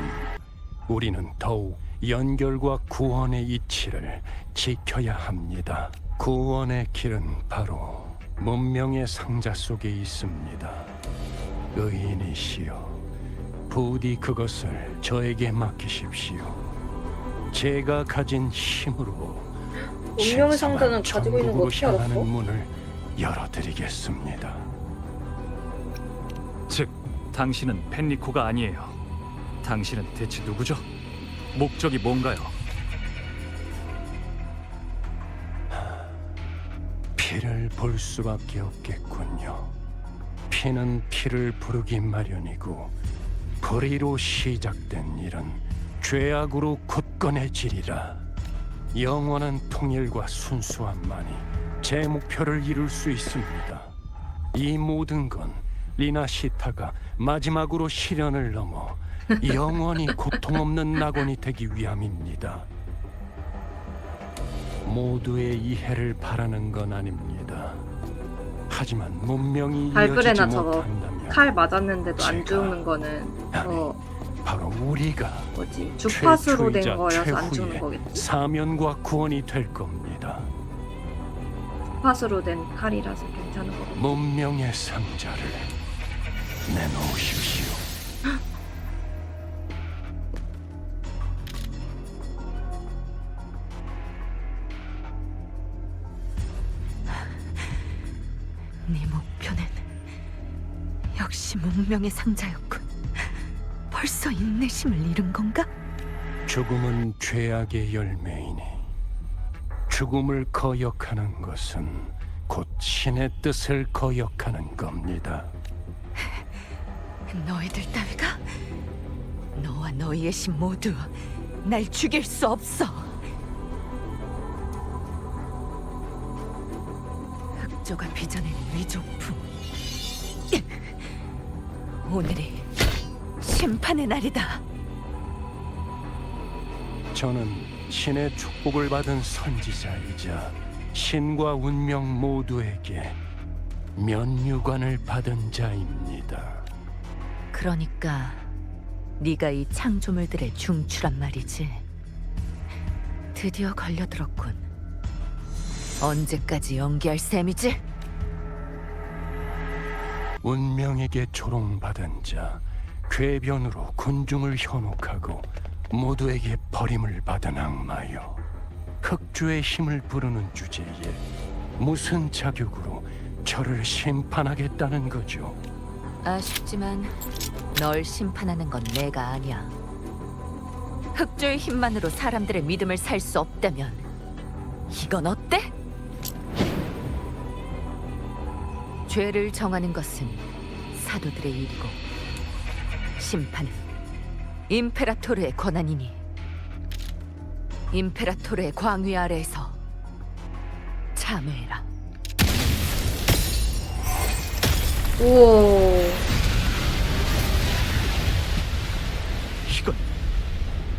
S6: 우리는 더욱 연결과 구원의 이치를 지켜야 합니다. 구원의 길은 바로 문명의 상자 속에 있습니다. 의인이시여, 부디 그것을 저에게 맡기십시오. 제가 가진 힘으로
S1: 운명의 상자는
S6: 신성한
S1: 가지고 있는 거 어떻게
S6: 천국으로
S1: 알았어?
S6: 향하는 문을 열어드리겠습니다.
S3: 즉, 당신은 펜리코가 아니에요. 당신은 대체 누구죠? 목적이 뭔가요?
S6: 피를 볼 수밖에 없겠군요. 피는 피를 부르기 마련이고 불의로 시작된 일은 죄악으로 굳건해지리라. 영원한 통일과 순수함만이 제 목표를 이룰 수 있습니다. 이 모든 건 리나시타가 마지막으로 시련을 넘어 영원히 고통 없는 낙원이 되기 위함입니다. 모두의 이해를 바라는 건 아닙니다. 하지만 문명이 이어지지
S1: 발브레나 저거
S6: 못한다면
S1: 칼 맞았는데도 안
S6: 제가-
S1: 죽는 거는
S6: 바로 우리가
S1: 뭐지? 주파수로 된
S6: 최초이자
S1: 거여서 안 죽는
S6: 최후의
S1: 거겠지?
S6: 사면과 구원이 될 겁니다.
S1: 흑팥으로 된 칼이라서 괜찮은 거 같아.
S6: 문명의 상자를 내놓으십시오.
S10: 네 목표는 역시 문명의 상자였군. 벌써 인내심을 잃은 건가?
S6: 죽음은 죄악의 열매이니 죽음을 거역하는 것은 곧 신의 뜻을 거역하는 겁니다.
S10: 너희들 따위가 너와 너희의 신 모두 날 죽일 수 없어. 흑조가 빚어낸 위조품. 오늘이 심판의 날이다.
S6: 저는 신의 축복을 받은 선지자이자 신과 운명 모두에게 면류관을 받은 자입니다.
S10: 그러니까 네가 이 창조물들의 중추란 말이지. 드디어 걸려들었군. 언제까지 연기할 셈이지?
S6: 운명에게 조롱받은 자, 궤변으로 군중을 현혹하고 모두에게 버림을 받은 악마여, 흑주의 힘을 부르는 주제에 무슨 자격으로 저를 심판하겠다는 거죠?
S10: 아쉽지만 널 심판하는 건 내가 아니야. 흑조의 힘만으로 사람들의 믿음을 살 수 없다면 이건 어때? 죄를 정하는 것은 사도들의 일이고 심판은 임페라토르의 권한이니 임페라토르의 광위 아래에서 참회해라.
S1: 우와.
S4: 이건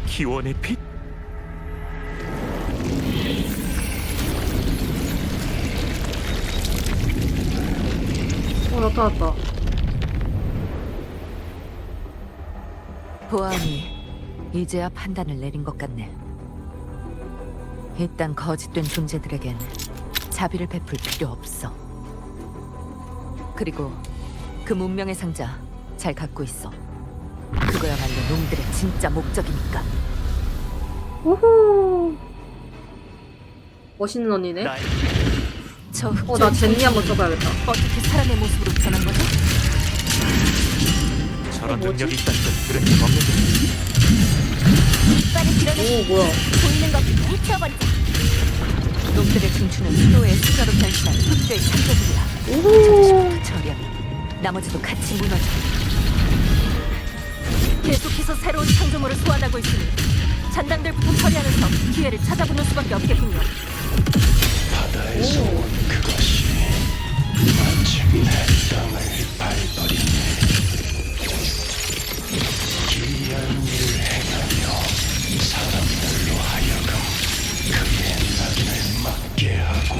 S4: 기원의 빛?
S1: 나타났다.
S10: 보아하니 이제야 판단을 내린 것 같네. 이딴 거짓된 존재들에겐 자비를 베풀 필요 없어. 그리고 그 문명의 상자 잘 갖고 있어. 그거야말로 놈들의 진짜 목적이니까.
S1: 우후. 멋있는 언니네.
S4: 나의
S10: 저
S1: 나 제니 한번 써봐야겠다.
S10: 어떻게 사람의 모습으로 변한 거죠?
S8: 저런
S1: 뭐지?
S8: 능력이 있다는 건 들은 적 없는데.
S2: 이빨을 드러내
S1: 오, 뭐야.
S2: 보이는 것부터 해치워버리자.
S10: 놈들의 중추는 수도의 수자로 변신한 흑조의 창조물이야.
S1: 우후.
S10: 저렴. 나머지도 같이 무너져. 계속해서 새로운 창조물을 소환하고 있으니 잔당들부터 처리하면서 기회를 찾아보는 수밖에 없겠군요.
S6: 바다에서 온 그것이 마침 내 땅을 밟아버린 기이한 일을 행하며 사람들로 하여금 그의 낙인을 맞게 하고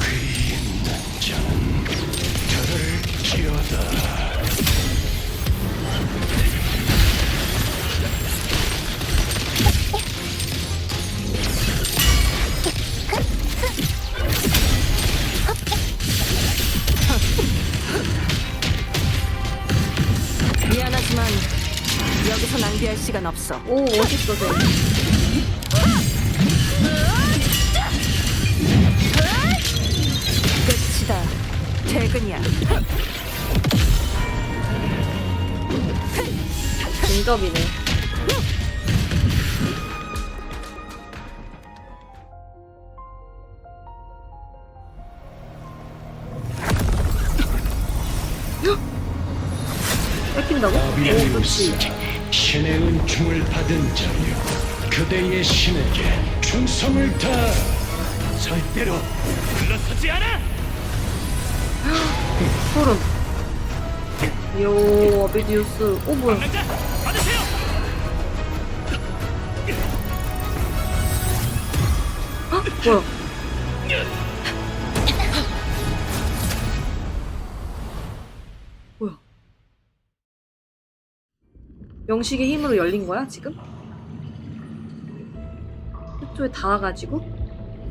S6: 귀 있는 자는 저를 지어다.
S10: 미안하지만 여기서 낭비할 시간 없어.
S1: 오, 멋있어, 쟤.
S10: 끝이다. 퇴근이야.
S1: 근접이네. 뺏긴다고? 오,
S6: 아비리우스,
S1: 그렇지.
S6: 신의 은총을 받은 자여, 그대의 신에게 충성을 다.
S4: 절대로 물러서지 않아!
S1: 소름. 요, 아비디우스. 오, 뭐야.
S4: 남자 받으세요!
S1: 뭐야. 뭐야. 영식의 힘으로 열린 거야, 지금? 그쪽에 닿아가지고?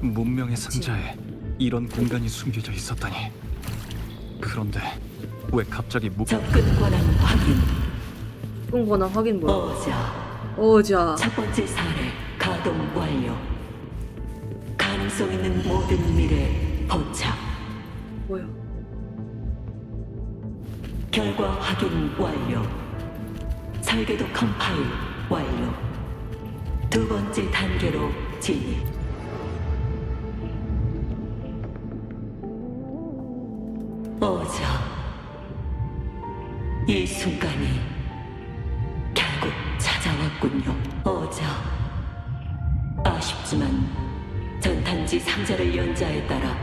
S3: 문명의 상자에 이런 공간이 숨겨져 있었다니. 그런데 왜 갑자기
S11: 접근 권한 확인.
S1: 접근 권한 확인 뭐야?
S11: 어자.
S1: 어자.
S11: 첫 번째 사례 가동 완료. 가능성 있는 모든 미래 포착.
S1: 뭐야?
S11: 결과 확인 완료. 설계도 컴파일 완료. 두 번째 단계로 진입. 어자. 이 순간이 결국 찾아왔군요. 어자. 아쉽지만 전탄지 상자를 연 자에 따라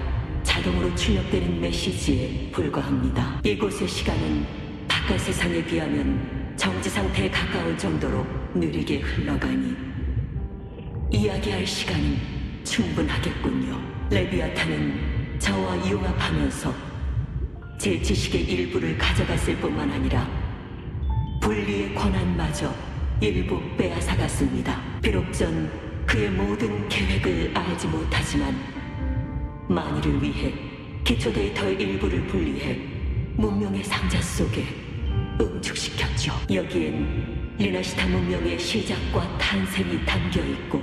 S11: 자동으로 출력되는 메시지에 불과합니다. 이곳의 시간은 바깥 세상에 비하면 정지 상태에 가까울 정도로 느리게 흘러가니 이야기할 시간은 충분하겠군요. 레비아탄은 저와 융합하면서 제 지식의 일부를 가져갔을 뿐만 아니라 분리의 권한마저 일부 빼앗아갔습니다. 비록 전 그의 모든 계획을 알지 못하지만 만일을 위해 기초 데이터의 일부를 분리해 문명의 상자 속에 응축시켰죠. 여기엔 리나시타 문명의 시작과 탄생이 담겨 있고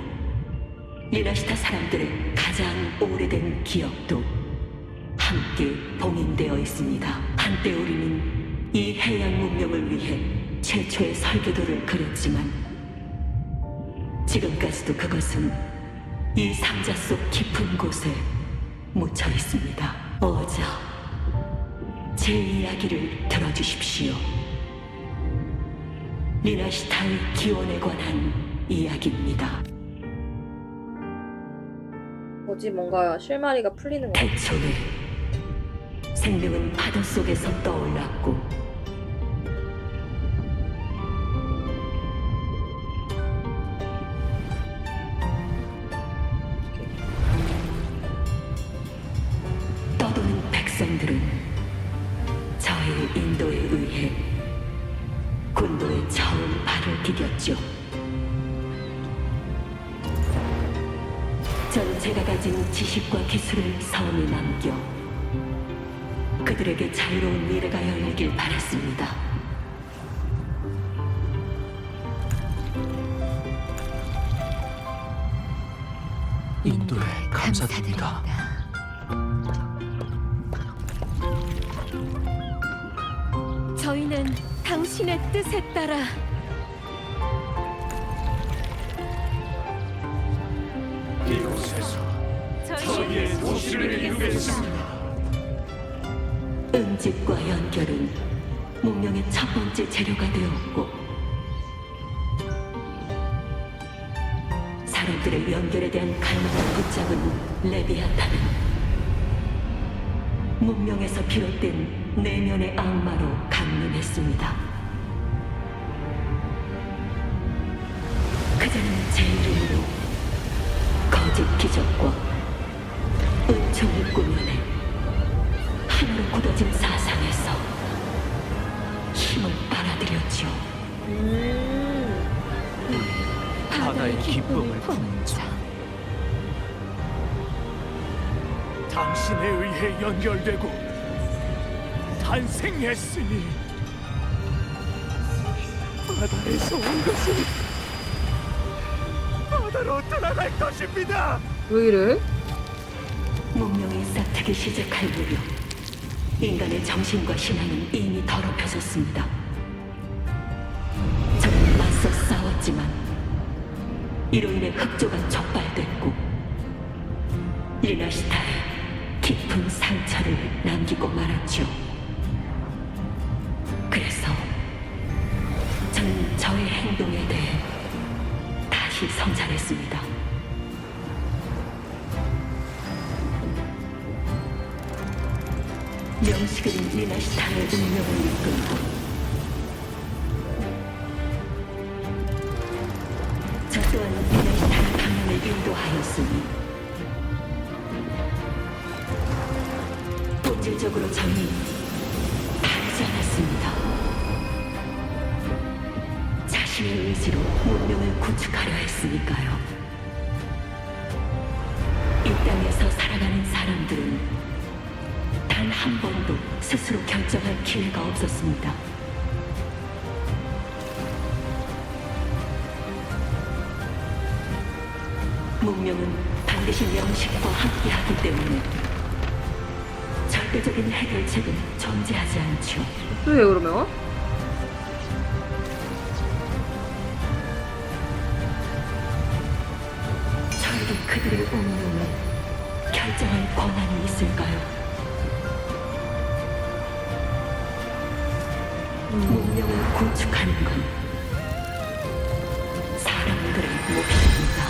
S11: 리나시타 사람들의 가장 오래된 기억도 함께 봉인되어 있습니다. 한때 우리는 이 해양 문명을 위해 최초의 설계도를 그렸지만 지금까지도 그것은 이 상자 속 깊은 곳에 묻혀 있습니다. 어자, 제 이야기를 들어주십시오. 리나시타의 기원에 관한 이야기입니다.
S1: 뭐지? 뭔가 실마리가 풀리는 거.
S11: 태초에 생명은 파도 속에서 떠올랐고 떠도는 백성들은 저의 인도에 의해 군도에 처음 발을 디뎠죠. 전 제가 가진 지식과 기술을 섬에 남겨 그들에게 자유로운 미래가 열리길 바랐습니다.
S3: 인도에 감사드립니다.
S7: 저희는 당신의 뜻에 따라
S4: 이곳에서 저희의 도시를 이루겠습니다.
S11: 음집과 연결은 문명의 첫 번째 재료가 되었고 사람들의 연결에 대한 갈망을 붙잡은 레비아탄은 문명에서 비롯된 내면의 악마로 강림했습니다. 그자는 제 이름으로 거짓 기적과 은총을 꾸며내 하나로 굳어진 사상에서 힘을 빨아들였죠.
S3: 바다의 기쁨을 품는 자.
S4: 당신에 의해 연결되고 탄생했으니 바다에서 온 것은 바다로 돌아갈 것입니다.
S1: 왜 이래?
S11: 문명이 싹트기 시작할 무렵 인간의 정신과 신앙은 이미 더럽혀졌습니다. 저는 맞서 싸웠지만 이로 인해 흑조가 촉발됐고 리나시타에 깊은 상처를 남기고 말았죠. 그래서 저는 저의 행동에 대해 다시 성찰했습니다. 명식은 리나시타의 운명을 이끌고 저 또한 리나시타의 방향을 인도하였으니 본질적으로 저는 다르지 않았습니다. 자신의 의지로 문명을 구축하려 했으니까요. 이 땅에서 살아가는 사람들은 단 한 번도 스스로 결정할 기회가 없었습니다. 문명은 반드시 명식과 함께하기 때문에 절대적인 해결책은 존재하지 않죠.
S1: 왜 그러면?
S11: 저에게 그들의 운명을 결정할 권한이 있을까요? 문명을 구축하는 건 사람들의 몫입니다.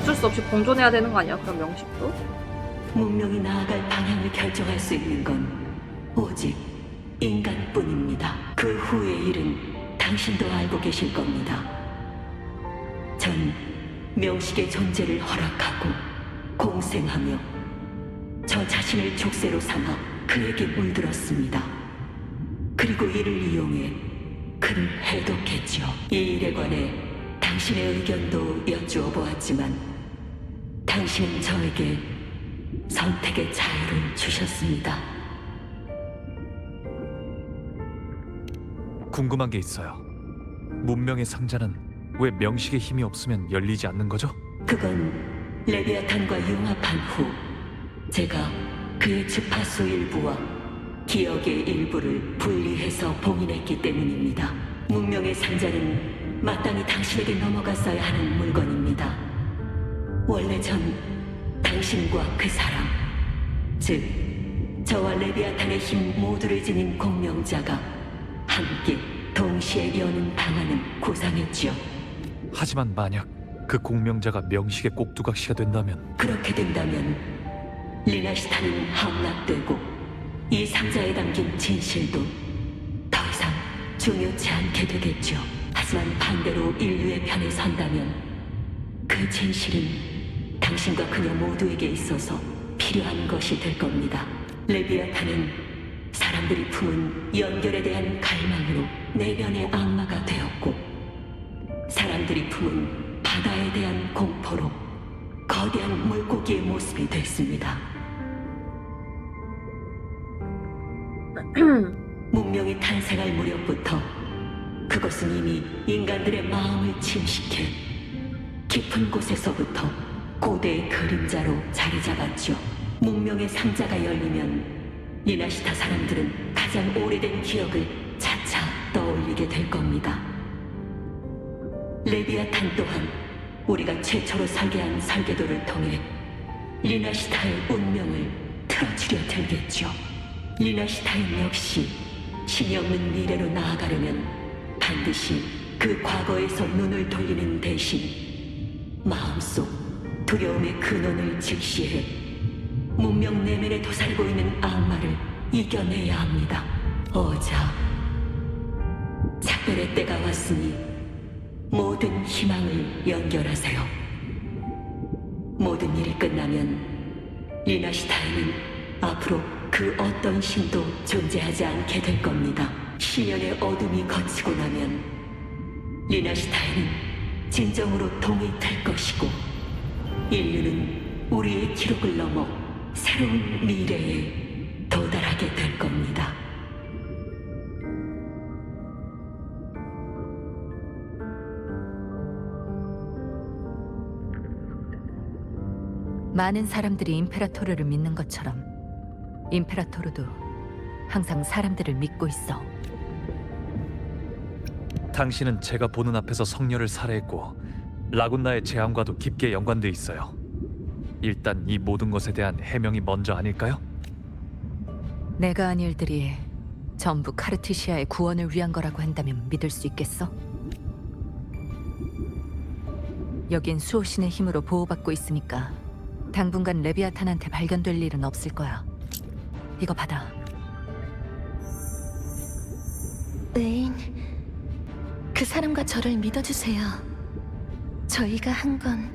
S1: 어쩔 수 없이 공존해야 되는 거 아니야? 그럼 명식도?
S11: 문명이 나아갈 방향을 결정할 수 있는 건 오직 인간뿐입니다. 그 후의 일은 당신도 알고 계실 겁니다. 전 명식의 존재를 허락하고 공생하며 저 자신을 족쇄로 삼아 그에게 물들었습니다. 그리고 이를 이용해 그를 해독했죠. 이 일에 관해 당신의 의견도 여쭈어 보았지만 당신은 저에게 선택의 자유를 주셨습니다.
S3: 궁금한 게 있어요. 문명의 상자는 왜 명식의 힘이 없으면 열리지 않는 거죠?
S11: 그건 레비아탄과 융합한 후 제가 그의 주파수 일부와 기억의 일부를 분리해서 봉인했기 때문입니다. 문명의 상자는 마땅히 당신에게 넘어갔어야 하는 물건입니다. 원래 전 당신과 그 사람, 즉 저와 레비아탄의 힘 모두를 지닌 공명자가 함께 동시에 여는 방안은 구상했지요.
S3: 하지만 만약 그 공명자가 명식의 꼭두각시가 된다면
S11: 그렇게 된다면 리나시타는 함락되고 이 상자에 담긴 진실도 더 이상 중요치 않게 되겠죠. 하지만 반대로 인류의 편에 선다면 그 진실은 당신과 그녀 모두에게 있어서 필요한 것이 될 겁니다. 레비아탄은 사람들이 품은 연결에 대한 갈망으로 내면의 악마가 되었고 사람들이 품은 바다에 대한 공포로 거대한 물고기의 모습이 됐습니다. 문명이 탄생할 무렵부터 그것은 이미 인간들의 마음을 침식해 깊은 곳에서부터 고대의 그림자로 자리 잡았죠. 문명의 상자가 열리면 리나시타 사람들은 가장 오래된 기억을 차차 떠올리게 될 겁니다. 레비아탄 또한 우리가 최초로 설계한 설계도를 통해 리나시타의 운명을 틀어주려 들겠죠. 리나시타인 역시 신이 없는 미래로 나아가려면 반드시 그 과거에서 눈을 돌리는 대신 마음속 두려움의 근원을 직시해 문명 내면에 도사리고 있는 악마를 이겨내야 합니다. 어자, 작별의 때가 왔으니 모든 희망을 연결하세요. 모든 일이 끝나면 리나시타에는 앞으로 그 어떤 신도 존재하지 않게 될 겁니다. 시련의 어둠이 거치고 나면 리나시타에는 진정으로 통일될 것이고 인류는 우리의 기록을 넘어 새로운 미래에 도달하게 될 겁니다.
S10: 많은 사람들이 임페라토르를 믿는 것처럼 임페라토르도 항상 사람들을 믿고 있어.
S3: 당신은 제가 보는 앞에서 성녀를 살해했고 라군나의 재앙과도 깊게 연관돼 있어요. 일단 이 모든 것에 대한 해명이 먼저 아닐까요?
S10: 내가 한 일들이 전부 카르티시아의 구원을 위한 거라고 한다면 믿을 수 있겠어? 여긴 수호신의 힘으로 보호받고 있으니까 당분간 레비아탄한테 발견될 일은 없을 거야. 이거 받아.
S2: 에인,
S7: 그 사람과 저를 믿어주세요. 저희가 한 건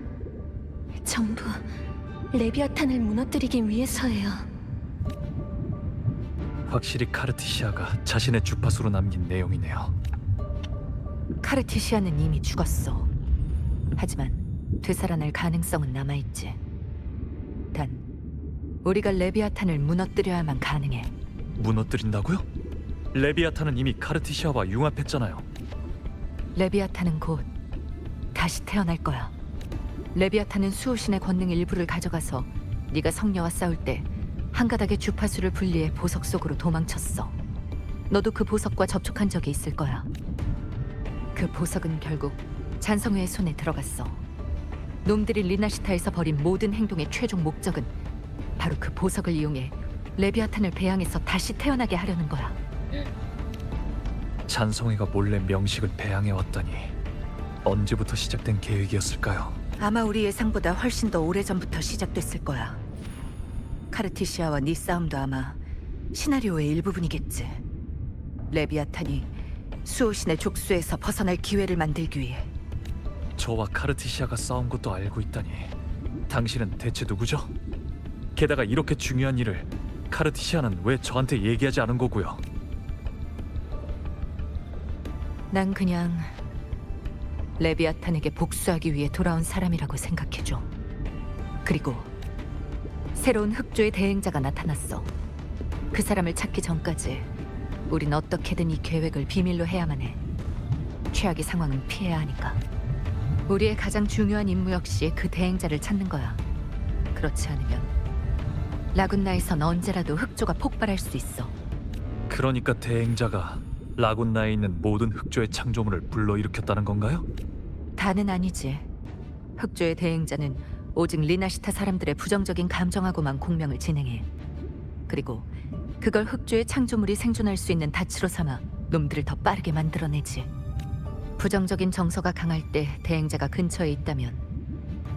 S7: 전부 레비아탄을 무너뜨리기 위해서예요.
S3: 확실히 카르티시아가 자신의 주파수로 남긴 내용이네요.
S10: 카르티시아는 이미 죽었어. 하지만 되살아날 가능성은 남아있지. 단, 우리가 레비아탄을 무너뜨려야만 가능해.
S3: 무너뜨린다고요? 레비아탄은 이미 카르티시아와 융합했잖아요.
S10: 레비아탄은 곧 다시 태어날 거야. 레비아탄은 수호신의 권능 일부를 가져가서 네가 성녀와 싸울 때 한 가닥의 주파수를 분리해 보석 속으로 도망쳤어. 너도 그 보석과 접촉한 적이 있을 거야. 그 보석은 결국 잔성회의 손에 들어갔어. 놈들이 리나시타에서 벌인 모든 행동의 최종 목적은 바로 그 보석을 이용해 레비아탄을 배양해서 다시 태어나게 하려는 거야.
S3: 잔성회가 몰래 명식을 배양해 왔다니 언제부터 시작된 계획이었을까요?
S10: 아마 우리 예상보다 훨씬 더 오래전부터 시작됐을 거야. 카르티시아와 네 싸움도 아마 시나리오의 일부분이겠지. 레비아탄이 수호신의 족수에서 벗어날 기회를 만들기 위해.
S3: 저와 카르티시아가 싸운 것도 알고 있다니 당신은 대체 누구죠? 게다가 이렇게 중요한 일을 카르티시아는 왜 저한테 얘기하지 않은 거고요?
S10: 난 그냥 레비아탄에게 복수하기 위해 돌아온 사람이라고 생각해줘. 그리고 새로운 흑조의 대행자가 나타났어. 그 사람을 찾기 전까지 우린 어떻게든 이 계획을 비밀로 해야만 해. 최악의 상황은 피해야 하니까. 우리의 가장 중요한 임무 역시 그 대행자를 찾는 거야. 그렇지 않으면 라군나에선 언제라도 흑조가 폭발할 수 있어.
S3: 그러니까 대행자가 라군나에 있는 모든 흑조의 창조물을 불러일으켰다는 건가요?
S10: 다는 아니지. 흑조의 대행자는 오직 리나시타 사람들의 부정적인 감정하고만 공명을 진행해. 그리고 그걸 흑조의 창조물이 생존할 수 있는 닻으로 삼아 놈들을 더 빠르게 만들어내지. 부정적인 정서가 강할 때 대행자가 근처에 있다면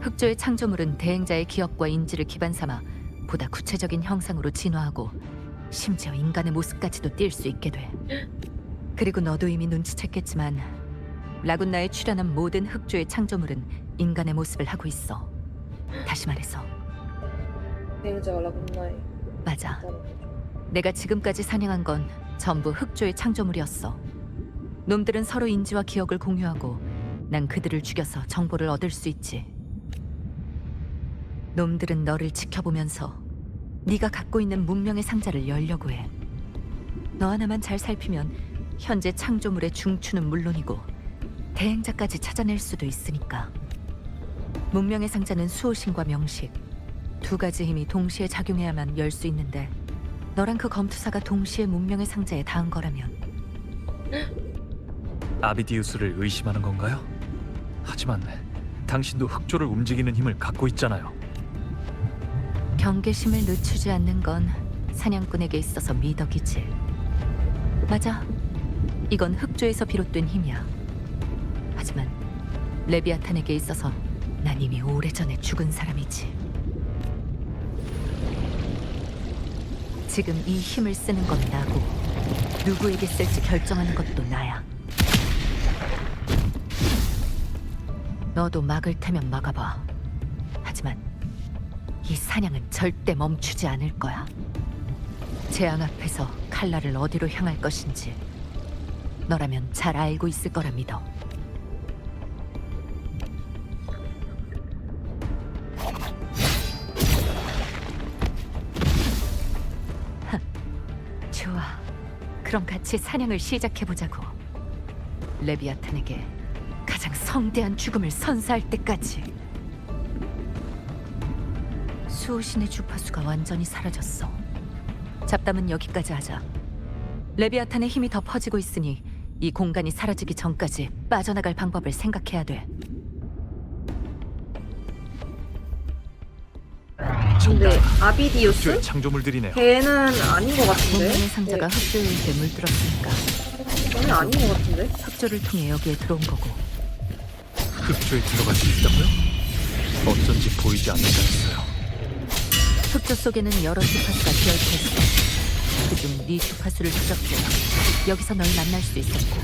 S10: 흑조의 창조물은 대행자의 기억과 인지를 기반 삼아 보다 구체적인 형상으로 진화하고 심지어 인간의 모습까지도 띌 수 있게 돼. 그리고 너도 이미 눈치챘겠지만 라군나에 출현한 모든 흑조의 창조물은 인간의 모습을 하고 있어. 다시 말해서
S1: 대행자가 라군나에
S10: 맞아.
S1: 있다는 거죠.
S10: 내가 지금까지 사냥한 건 전부 흑조의 창조물이었어. 놈들은 서로 인지와 기억을 공유하고 난 그들을 죽여서 정보를 얻을 수 있지. 놈들은 너를 지켜보면서 네가 갖고 있는 문명의 상자를 열려고 해. 너 하나만 잘 살피면 현재 창조물의 중추는 물론이고 대행자까지 찾아낼 수도 있으니까. 문명의 상자는 수호신과 명식 두 가지 힘이 동시에 작용해야만 열 수 있는데 너랑 그 검투사가 동시에 문명의 상자에 닿은 거라면.
S3: 아비디우스를 의심하는 건가요? 하지만 당신도 흑조를 움직이는 힘을 갖고 있잖아요.
S10: 경계심을 늦추지 않는 건 사냥꾼에게 있어서 미덕이지. 맞아. 이건 흑조에서 비롯된 힘이야. 하지만 레비아탄에게 있어서 난 이미 오래전에 죽은 사람이지. 지금 이 힘을 쓰는 건 나고 누구에게 쓸지 결정하는 것도 나야. 너도 막을 테면 막아봐. 하지만 이 사냥은 절대 멈추지 않을 거야. 재앙 앞에서 칼날을 어디로 향할 것인지 너라면 잘 알고 있을 거라 믿어. 좋아. 그럼 같이 사냥을 시작해보자고. 레비아탄에게 가장 성대한 죽음을 선사할 때까지. 수호신의 주파수가 완전히 사라졌어. 잡담은 여기까지 하자. 레비아탄의 힘이 더 퍼지고 있으니 이 공간이 사라지기 전까지 빠져나갈 방법을 생각해야 돼.
S1: 근데 아비디우스?
S3: 흑조의 창조물들이네요.
S1: 걔는 아닌 것 같은데?
S10: 문명의 상자가
S1: 네,
S10: 흑조에 있게 물들었으니까
S1: 걔는 아닌 것 같은데?
S10: 흑조를 통해 여기에 들어온 거고.
S3: 흑조에 들어갈 수 있다고요? 어쩐지 보이지 않는다 했어요.
S10: 흑조 속에는 여러 주파수가 비어있어 있어. 그중 네 주파수를 추적해 여기서 널 만날 수 있었고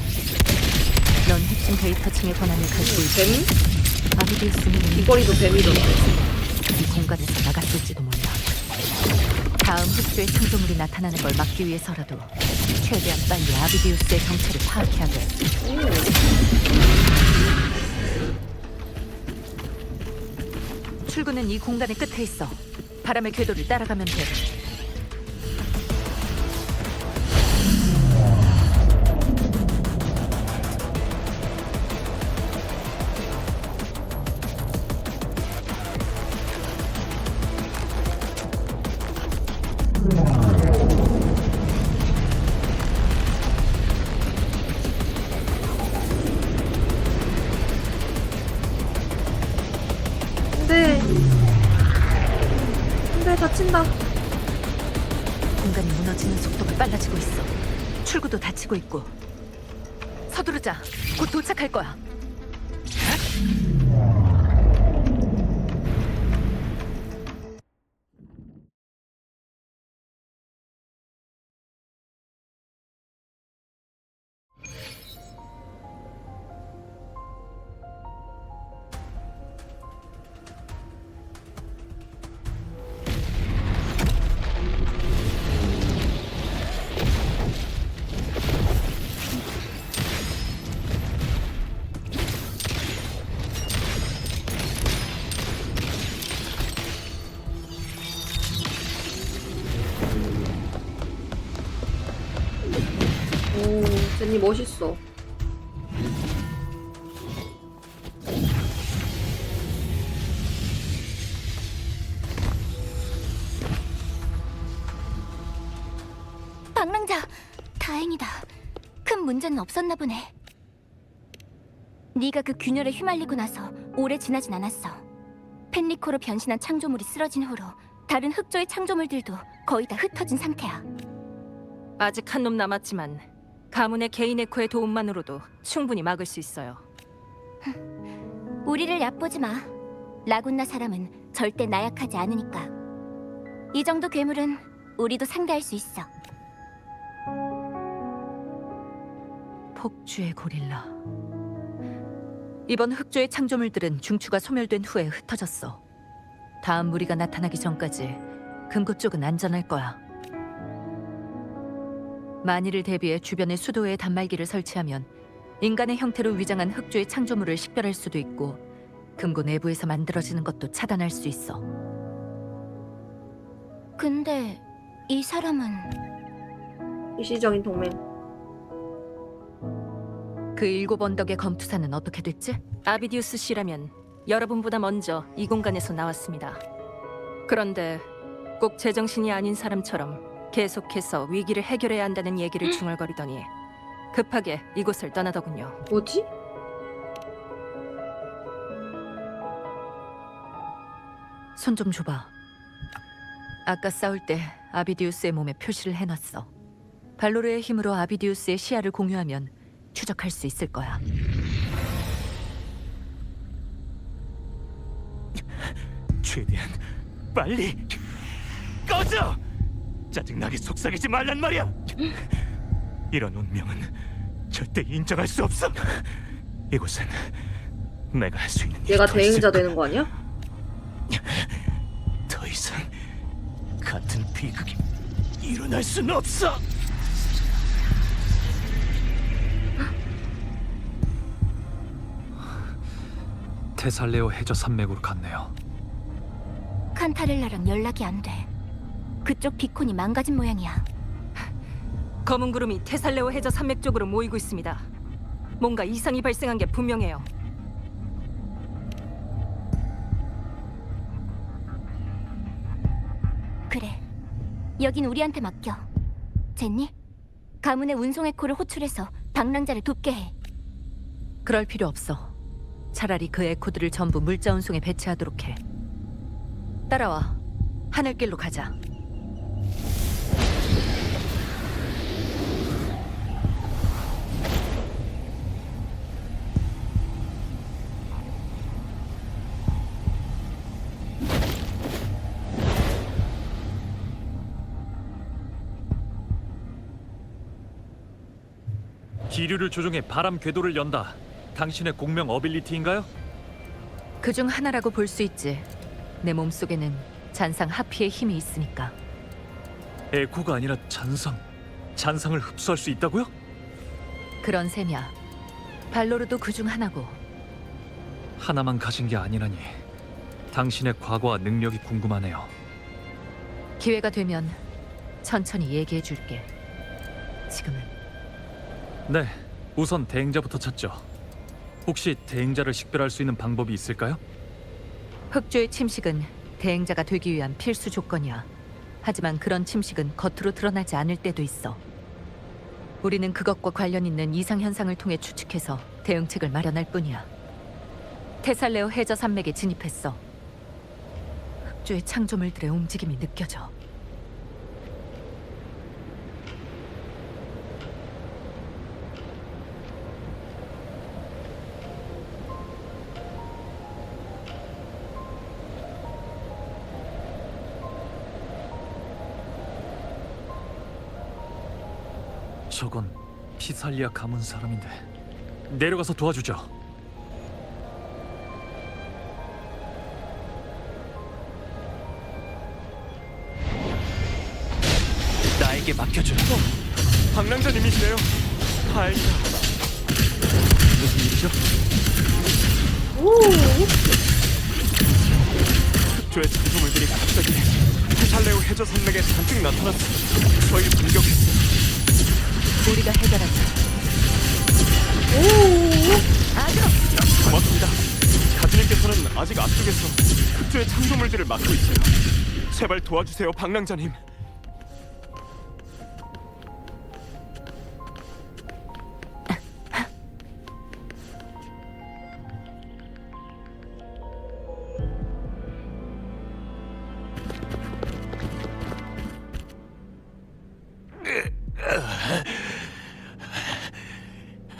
S10: 넌 핵심 데이터층의 권한을 가지고 있어.
S1: 뱀?
S10: 아비디우스는
S1: 귀걸이도 뱀이던데.
S10: 이 공간에서 나갔을지도 몰라. 다음 흑조의 창조물이 나타나는 걸 막기 위해서라도 최대한 빨리 아비디우스의 정체를 파악해야 돼. 출구는 이 공간의 끝에 있어. 바람의 궤도를 따라가면 돼.
S1: 안돼. 안돼, 다친다.
S10: 공간이 무너지는 속도가 빨라지고 있어. 출구도 닫히고 있고. 서두르자. 곧 도착할 거야.
S1: 오, 제니 멋있어.
S2: 방랑자, 다행이다. 큰 문제는 없었나 보네. 네가 그 균열에 휘말리고 나서 오래 지나진 않았어. 펜리코로 변신한 창조물이 쓰러진 후로 다른 흑조의 창조물들도 거의 다 흩어진 상태야.
S12: 아직 한 놈 남았지만 가문의 개인 에코의 도움만으로도 충분히 막을 수 있어요.
S2: 우리를 얕보지 마. 라군나 사람은 절대 나약하지 않으니까. 이 정도 괴물은 우리도 상대할 수 있어.
S10: 폭주의 고릴라. 이번 흑조의 창조물들은 중추가 소멸된 후에 흩어졌어. 다음 무리가 나타나기 전까지 금고 쪽은 안전할 거야. 만일을 대비해 주변에 수도의 단말기를 설치하면 인간의 형태로 위장한 흑조의 창조물을 식별할 수도 있고 금고 내부에서 만들어지는 것도 차단할 수 있어.
S2: 근데 이 사람은
S1: 일시적인 동맹.
S10: 그 7 언덕의 검투사는 어떻게 됐지?
S12: 아비디우스 씨라면 여러분보다 먼저 이 공간에서 나왔습니다. 그런데 꼭 제정신이 아닌 사람처럼 계속해서 위기를 해결해야 한다는 얘기를 중얼거리더니 급하게 이곳을 떠나더군요.
S1: 뭐지?
S10: 손 좀 줘봐. 아까 싸울 때 아비디우스의 몸에 표시를 해놨어. 발로르의 힘으로 아비디우스의 시야를 공유하면 추적할 수 있을 거야.
S4: 최대한 빨리 꺼져! 짜증나게 속삭이지 말란 말이야! 이런 운명은 절대 인정할 수 없어! 이곳은 내가 할 수 있는 일이
S1: 얘가
S4: 더
S1: 대행자
S4: 있을
S1: 되는 거 아니야?
S4: 더 이상 같은 비극이 일어날 수는 없어!
S3: 테살레오 해저 산맥으로 갔네요.
S2: 칸타렐라랑 연락이 안 돼. 그쪽 비콘이 망가진 모양이야.
S12: 검은 구름이 테살레오 해저 산맥 쪽으로 모이고 있습니다. 뭔가 이상이 발생한 게 분명해요.
S2: 그래, 여긴 우리한테 맡겨. 젠니, 가문의 운송 에코를 호출해서 방랑자를 돕게 해.
S10: 그럴 필요 없어. 차라리 그 에코들을 전부 물자 운송에 배치하도록 해. 따라와. 하늘길로 가자.
S3: 기류를 조종해 바람 궤도를 연다. 당신의 공명 어빌리티인가요?
S10: 그중 하나라고 볼 수 있지. 내 몸속에는 잔상 하피의 힘이 있으니까.
S3: 에코가 아니라 잔상을 흡수할 수 있다고요?
S10: 그런 셈이야. 발로르도 그중 하나고.
S3: 하나만 가진 게 아니라니. 당신의 과거와 능력이 궁금하네요.
S10: 기회가 되면 천천히 얘기해 줄게. 지금은
S3: 네, 우선 대행자부터 찾죠. 혹시 대행자를 식별할 수 있는 방법이 있을까요?
S10: 흑주의 침식은 대행자가 되기 위한 필수 조건이야. 하지만 그런 침식은 겉으로 드러나지 않을 때도 있어. 우리는 그것과 관련 있는 이상 현상을 통해 추측해서 대응책을 마련할 뿐이야. 테살레오 해저 산맥에 진입했어. 흑주의 창조물들의 움직임이 느껴져.
S3: 저건 피살리아 가문 사람인데. 내려가서 도와주죠. 나에게 맡겨줘.
S4: 방랑자님이시네요. 다행이다.
S3: 무슨 일이죠?
S4: 흑조의 창조물들이 갑자기 테살레오 해저 산맥에 잔뜩 나타났어. 저희를 공격했어.
S10: 우리가 해결하자.
S4: 고맙습니다. 가즈님께서는 아직 앞쪽에서 흑조의 창조물들을 막고 있어요. 제발 도와주세요, 방랑자님.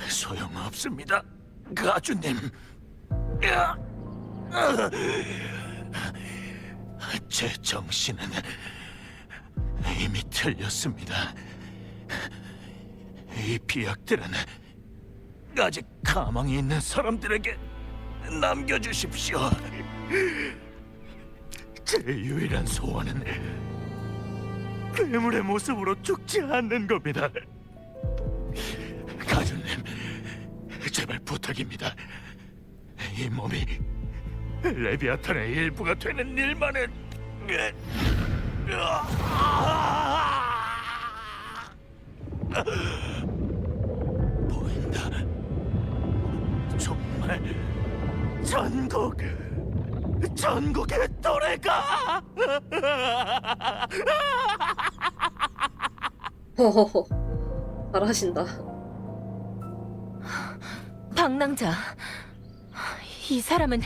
S6: 소용없습니다, 가주님. 제 정신은 이미 틀렸습니다. 이 비약들은 아직 가망이 있는 사람들에게 남겨주십시오. 제 유일한 소원은 괴물의 모습으로 죽지 않는 겁니다. 가주님, 제발 부탁입니다. 이 몸이 레비아탄의 일부가 되는 일만은 보인다. 정말 전국의 또래가.
S1: 허허허. 잘하신다.
S7: 방랑자, 이 사람은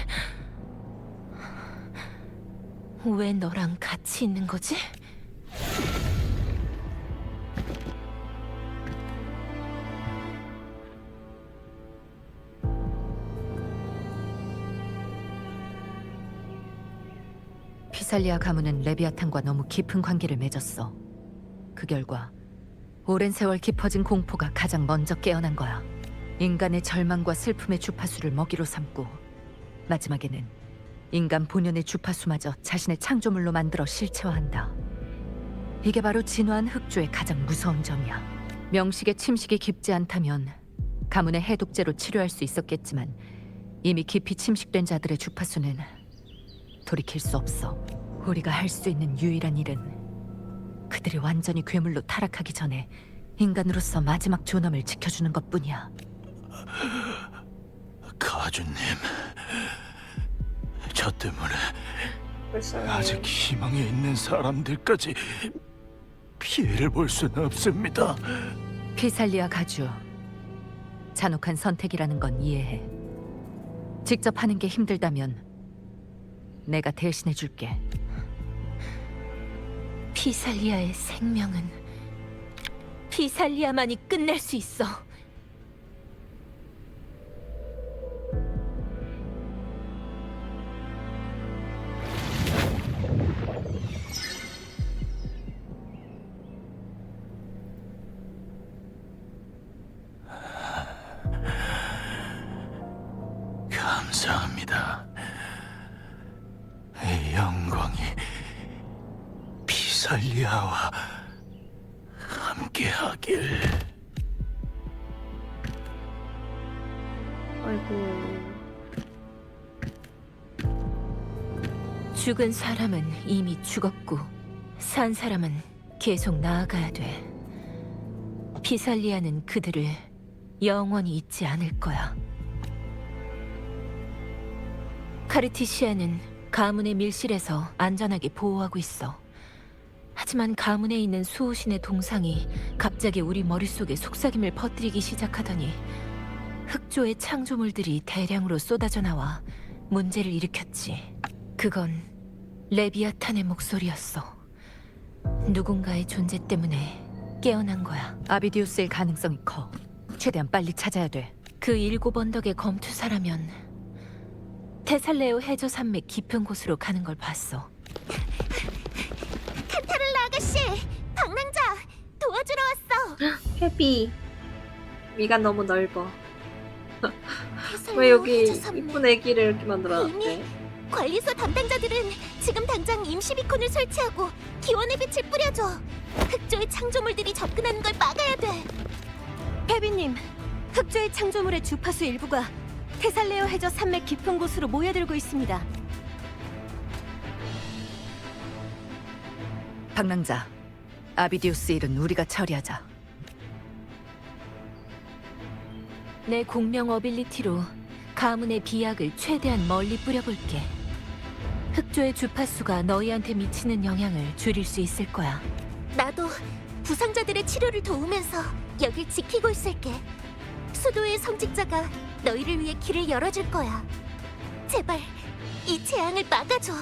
S7: 왜 너랑 같이 있는 거지?
S10: 피살리아 가문은 레비아탄과 너무 깊은 관계를 맺었어. 그 결과 오랜 세월 깊어진 공포가 가장 먼저 깨어난 거야. 인간의 절망과 슬픔의 주파수를 먹이로 삼고 마지막에는 인간 본연의 주파수마저 자신의 창조물로 만들어 실체화한다. 이게 바로 진화한 흑조의 가장 무서운 점이야. 명식의 침식이 깊지 않다면 가문의 해독제로 치료할 수 있었겠지만 이미 깊이 침식된 자들의 주파수는 돌이킬 수 없어. 우리가 할 수 있는 유일한 일은 그들이 완전히 괴물로 타락하기 전에 인간으로서 마지막 존엄을 지켜주는 것뿐이야.
S6: 가주님, 저 때문에
S1: 불쌍해.
S6: 아직 희망이 있는 사람들까지 피해를 볼 수는 없습니다.
S10: 피살리아 가주, 잔혹한 선택이라는 건 이해해. 직접 하는 게 힘들다면 내가 대신해 줄게.
S7: 피살리아의 생명은 피살리아만이 끝낼 수 있어.
S6: 감사합니다. 이 영광이 비살리아와 함께하길.
S1: 아이고.
S7: 죽은 사람은 이미 죽었고 산 사람은 계속 나아가야 돼. 비살리아는 그들을 영원히 잊지 않을 거야. 카르티시아는 가문의 밀실에서 안전하게 보호하고 있어. 하지만 가문에 있는 수호신의 동상이 갑자기 우리 머릿속에 속삭임을 퍼뜨리기 시작하더니 흑조의 창조물들이 대량으로 쏟아져 나와 문제를 일으켰지. 그건 레비아탄의 목소리였어. 누군가의 존재 때문에 깨어난 거야.
S10: 아비디우스일 가능성이 커. 최대한 빨리 찾아야 돼.
S7: 그 7 언덕의 검투사라면 테살레오 해저 산맥 깊은 곳으로 가는 걸 봤어.
S2: 칸타를라 아가씨, 방랑자 도와주러 왔어.
S1: 헤비. 위가 너무 넓어.
S2: 테살레오
S1: 왜 여기
S2: 해저 산맥.
S1: 이쁜 애기를 이렇게 만들어놨대?
S2: 관리소 담당자들은 지금 당장 임시 비콘을 설치하고 기원의 빛을 뿌려줘. 흑조의 창조물들이 접근하는 걸 막아야 돼.
S12: 페비님, 흑조의 창조물의 주파수 일부가 테살레오 해저 산맥 깊은 곳으로 모여들고 있습니다.
S10: 방랑자, 아비디우스 일은 우리가 처리하자.
S7: 내 공명 어빌리티로 가문의 비약을 최대한 멀리 뿌려볼게. 흑조의 주파수가 너희한테 미치는 영향을 줄일 수 있을 거야.
S2: 나도 부상자들의 치료를 도우면서 여길 지키고 있을게. 수도의 성직자가 너희를 위해 길을 열어줄 거야. 제발 이 재앙을 막아줘.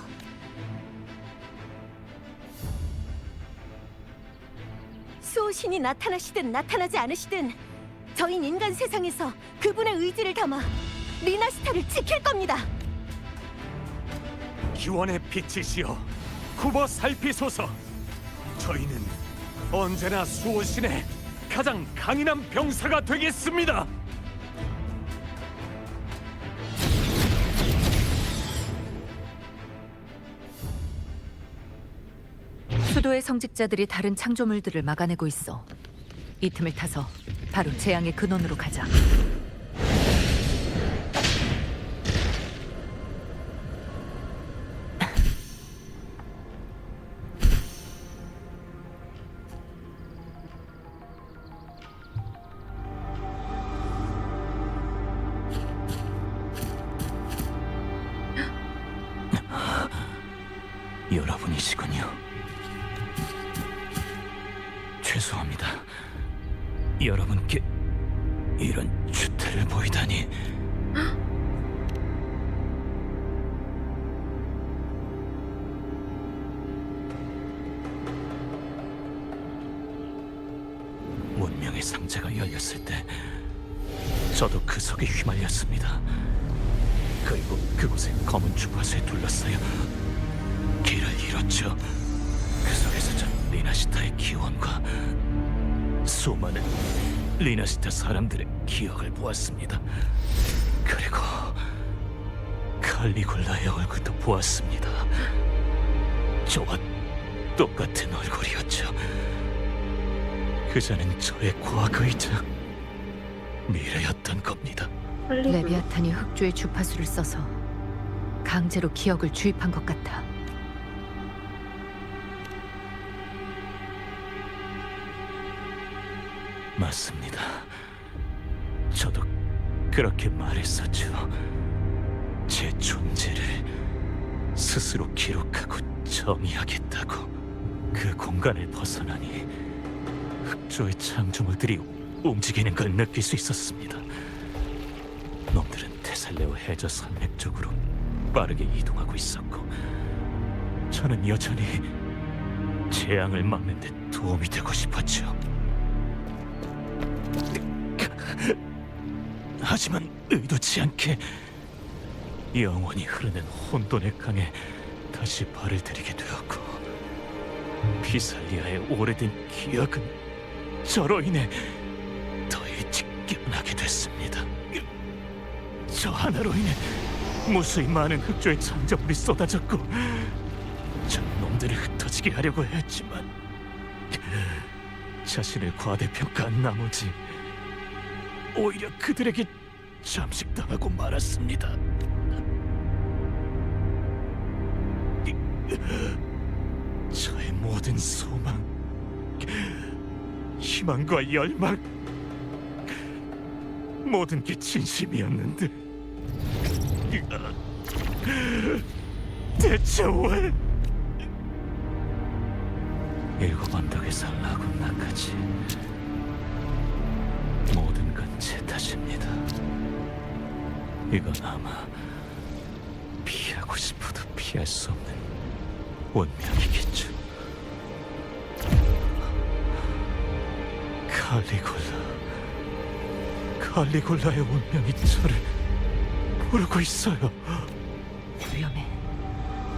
S12: 수호신이 나타나시든 나타나지 않으시든 저흰 인간 세상에서 그분의 의지를 담아 리나스타를 지킬 겁니다.
S4: 기원의 빛이시여 굽어 살피소서. 저희는 언제나 수호신의 가장 강인한 병사가 되겠습니다.
S10: 수도의 성직자들이 다른 창조물들을 막아내고 있어. 이 틈을 타서 바로 재앙의 근원으로 가자.
S6: 여러분이시군요. 죄송합니다. 여러분께 이런 주태를 보이다니. 문명의 상자가 열렸을 때 저도 그 속에 휘말렸습니다. 그리고 그곳에 검은 주파수에 둘러싸여 길을 잃었죠. 그 속에서 전 리나시타의 기원과 수많은 리나시타 사람들의 기억을 보았습니다. 그리고 칼리굴라의 얼굴도 보았습니다. 저와 똑같은 얼굴이었죠. 그자는 저의 과거이자 미래였던 겁니다.
S10: 레비아탄이 흑조의 주파수를 써서 강제로 기억을 주입한 것 같아.
S6: 맞습니다. 저도 그렇게 말했었죠. 제 존재를 스스로 기록하고 정의하겠다고. 그 공간을 벗어나니 흑조의 창조물들이 움직이는 걸 느낄 수 있었습니다. 놈들은 테살레오 해저 산맥 쪽으로 빠르게 이동하고 있었고, 저는 여전히 재앙을 막는 데 도움이 되고 싶었죠. 하지만 의도치 않게 영원히 흐르는 혼돈의 강에 다시 발을 들이게 되었고, 비살리아의 오래된 기억은 저로 인해 더 일찍 깨어나게 됐습니다. 저 하나로 인해 무수히 많은 흑조의 창조물이 쏟아졌고 저 놈들을 흩어지게 하려고 했지만 자신을 과대평가한 나머지 오히려 그들에게 잠식당하고 말았습니다. 저의 모든 소망, 희망과 열망, 모든 게 진심이었는데 대체 왜? 일곱 언덕에서 라군나까지 모든 건 제 탓입니다. 이건 아마 피하고 싶어도 피할 수 없는 운명이겠죠. 칼리골라의 운명이 저를 부르고 있어요.
S10: 위험해.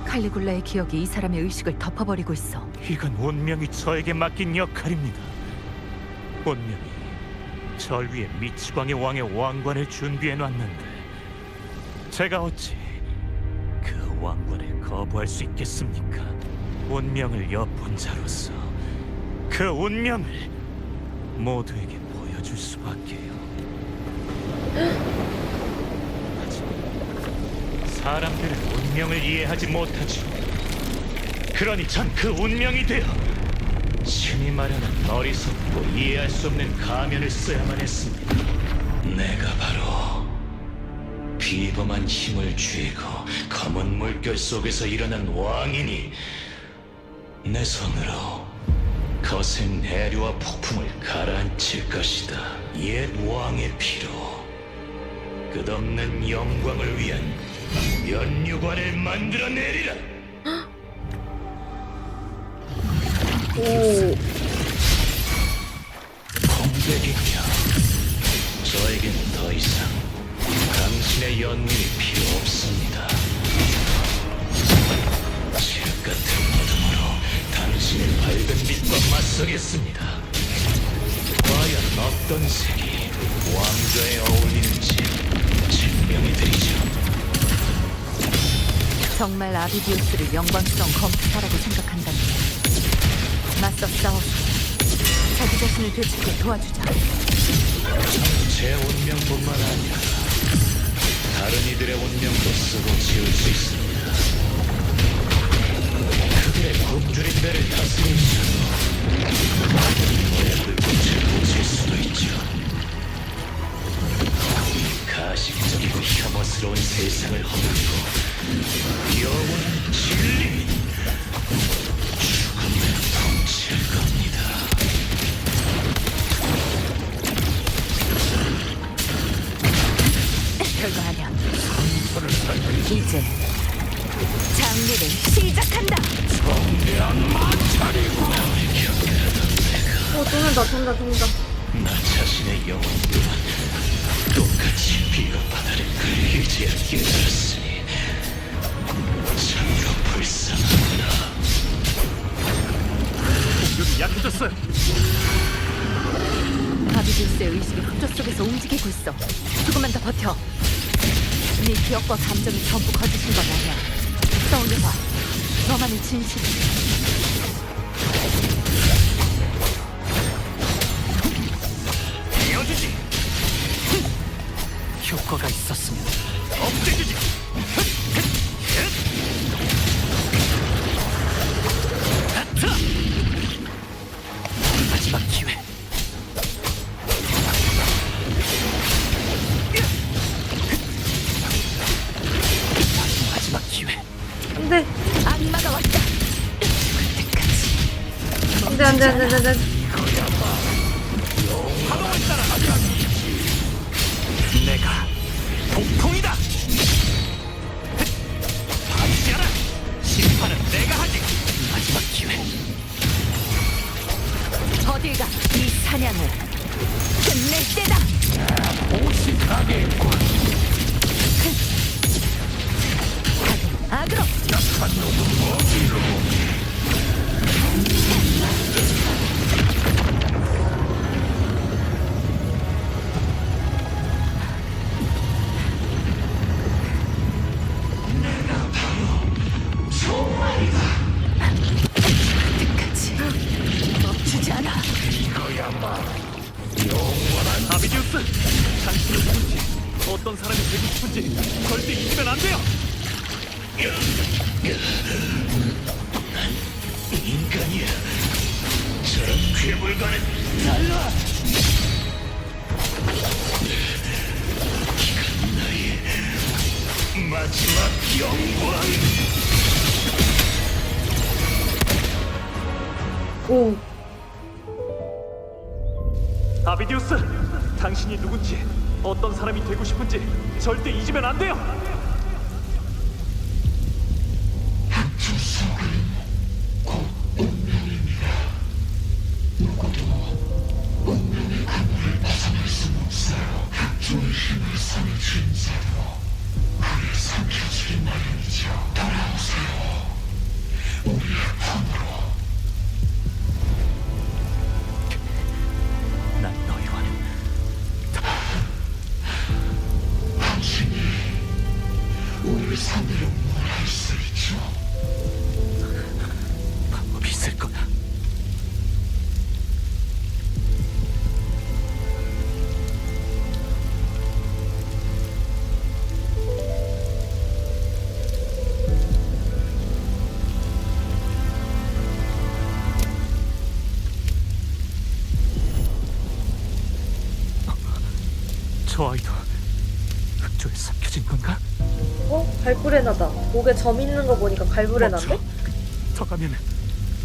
S10: 칼리굴라의 기억이 이 사람의 의식을 덮어버리고 있어.
S6: 이건 운명이 저에게 맡긴 역할입니다. 운명이 절 위에 미치광의 왕의 왕관을 준비해놨는데 제가 어찌 그 왕관을 거부할 수 있겠습니까? 운명을 엿본 자로서 그 운명을 모두에게 보여줄 수밖에요. 하지만 사람들은 운명을 이해하지 못하죠. 그러니 전 그 운명이 되어 신이 마련한 어리석고 이해할 수 없는 가면을 써야만 했습니다. 내가 바로 비범한 힘을 쥐고 검은 물결 속에서 일어난 왕이니 내 손으로 거센 해류와 폭풍을 가라앉힐 것이다. 옛 왕의 피로 끝없는 영광을 위한 면류관을 만들어내리라. 공백이며 저에겐 더 이상 당신의 연민이 필요 없습니다. 칠흑 같은 어둠으로 당신의 밝은 빛과 맞서겠습니다. 과연 어떤 색이 왕좌에 어울리는지 증명해 드리죠.
S10: 정말 아비디우스를 영광스러운 검투사라고 생각한다면 맞서 싸워서 자기 자신을 되찾게 도와주자.
S6: 제 운명뿐만 아니라 다른 이들의 운명도 쓰고 지을 수 있습니다. 그들의 굶주린 배를 다스리시고 너의 불꽃을 붙일 수도 있죠. 가식적이고 혐오스러운 세상을 허물고 영원한 진리 죽음을 통치할 겁니다.
S10: 별거 아니야. 이제 장례를 시작한다.
S1: 돈다.
S6: 나 자신의 영혼과 똑같이 비겁하다는 걸 이제야 깨달았으니 참으로 불쌍하구나. 공격이 약해졌어요.
S10: 아비디우스의 의식이 흑조 속에서 움직이고 있어. 조금만 더 버텨. 네 기억과 감정이 전부 거짓인 건 아니야. 떠올려봐. 너만의 진실이.
S6: 이어주지. 효과가 있었으면 없애주지. 마지막 기회. 마지막 기회.
S1: 안돼.
S10: 악마가 왔다.
S1: 안돼.
S6: 내가 폭풍이다. 반지하라. 심판은 내가 하지. 마지막 기회.
S10: 어딜 가? 이 사냥을 끝낼 때다.
S6: 오직하겠군.
S10: 악으로.
S6: 약한 놈은 어디로?
S4: 절대 잊으면 안 돼요.
S6: 인간이야. 저런 괴물과는 달라. 이건 나의 마지막 영광.
S1: 오.
S4: 아비디우스, 당신이 누군지, 어떤 사람이 되고 싶은지 절대 잊으면 안 돼요.
S6: 난 너희와는 당신이 우리 상대로 뭘 할 수 있죠? 방법이 있을 거야. 저 아이도 흑조에 삼켜진 건가?
S1: 어? 갈브레나다. 목에 점 있는 거 보니까 갈브레나인데?
S4: 멈춰. 더 가면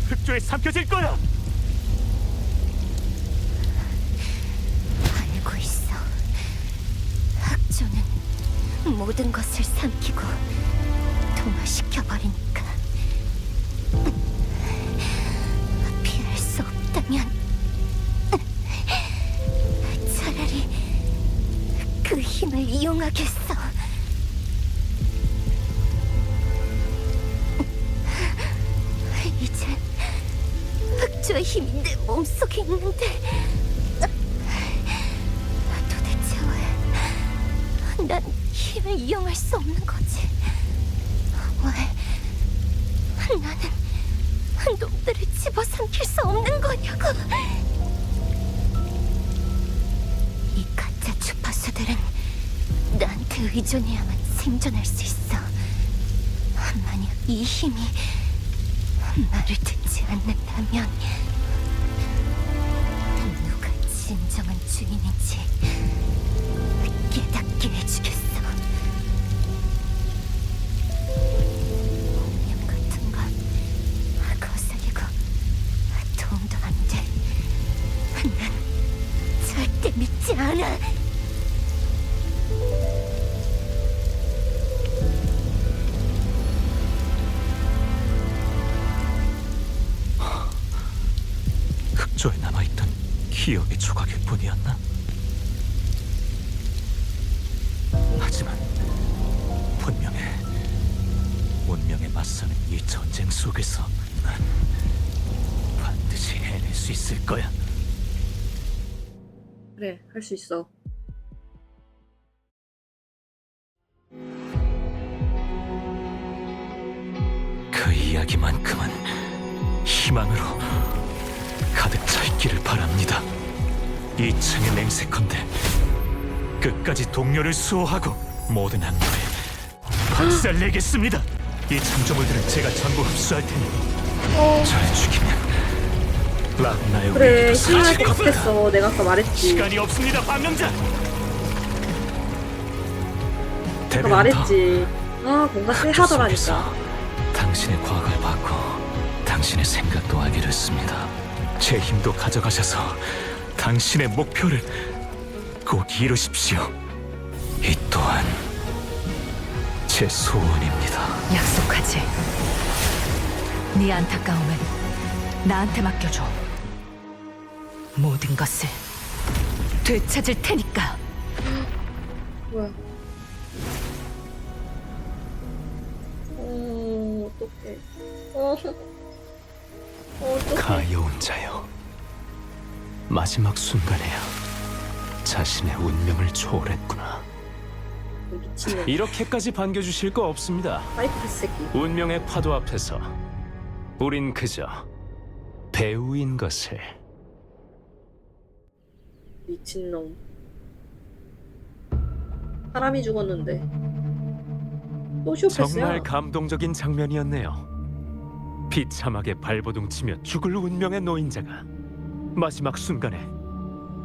S4: 흑조에 삼켜질 거야.
S2: 알고 있어. 흑조는 모든 것을 삼키고 동화시켜버리니까. 피할 수 없다면 차라리 그 힘을 이용하겠어. 이제 흑조의 힘이 내 몸속에 있는데 도대체 왜 난 힘을 이용할 수 없는 거지? 왜 나는 놈들을 집어삼킬 수 없는 거냐고? 이 가짜 주파수들은 나한테 의존해야만 생존할 수 있어. 만약 이 힘이 말을 듣지 않는다면 누가 진정한 주인인지 깨닫게 해주겠어. 오염 같은 건 거슬리고 도움도 안 돼. 난 절대 믿지 않아.
S6: 흑조에 남아있던 기억의 조각일 뿐이었나? 하지만 분명해. 운명에 맞서는 이 전쟁 속에서 난 반드시 해낼 수 있을 거야.
S1: 그래, 할 수 있어.
S6: 그 이야기만큼은 희망으로 가득 차 있기를 바랍니다. 이 창의 맹세컨대 끝까지 동료를 수호하고 모든 악물에 박살내겠습니다. 이 창조물들은 제가 전부 흡수할 테니 절 죽이면 라그나의
S1: 그래,
S6: 위기도
S1: 희망할
S6: 사라질
S1: 것
S6: 겁니다.
S1: 같았어. 내가 아까 말했지.
S4: 시간이 없습니다, 방명자.
S1: 아까
S6: 대변터,
S1: 말했지. 아, 뭔가
S6: 흑조
S1: 쎄하더라니까.
S6: 속에서 당신의 과거를 받고 당신의 생각도 알게 됐습니다. 제 힘도 가져가셔서 당신의 목표를 꼭 이루십시오. 이 또한 제 소원입니다.
S10: 약속하지. 네 안타까움은 나한테 맡겨줘. 모든 것을 되찾을 테니까.
S1: 뭐야? 어떡해. 어떡해.
S5: 가여운 자여, 마지막 순간에야 자신의 운명을 초월했구나.
S1: 미친놈.
S5: 이렇게까지 반겨주실 거 없습니다.
S1: 사이코패스 새끼.
S5: 운명의 파도 앞에서 우린 그저 배우인 것을.
S1: 미친놈. 사람이 죽었는데. 또 쇼패스야.
S5: 정말 감동적인 장면이었네요. 비참하게 발버둥 치며 죽을 운명의 노인자가 마지막 순간에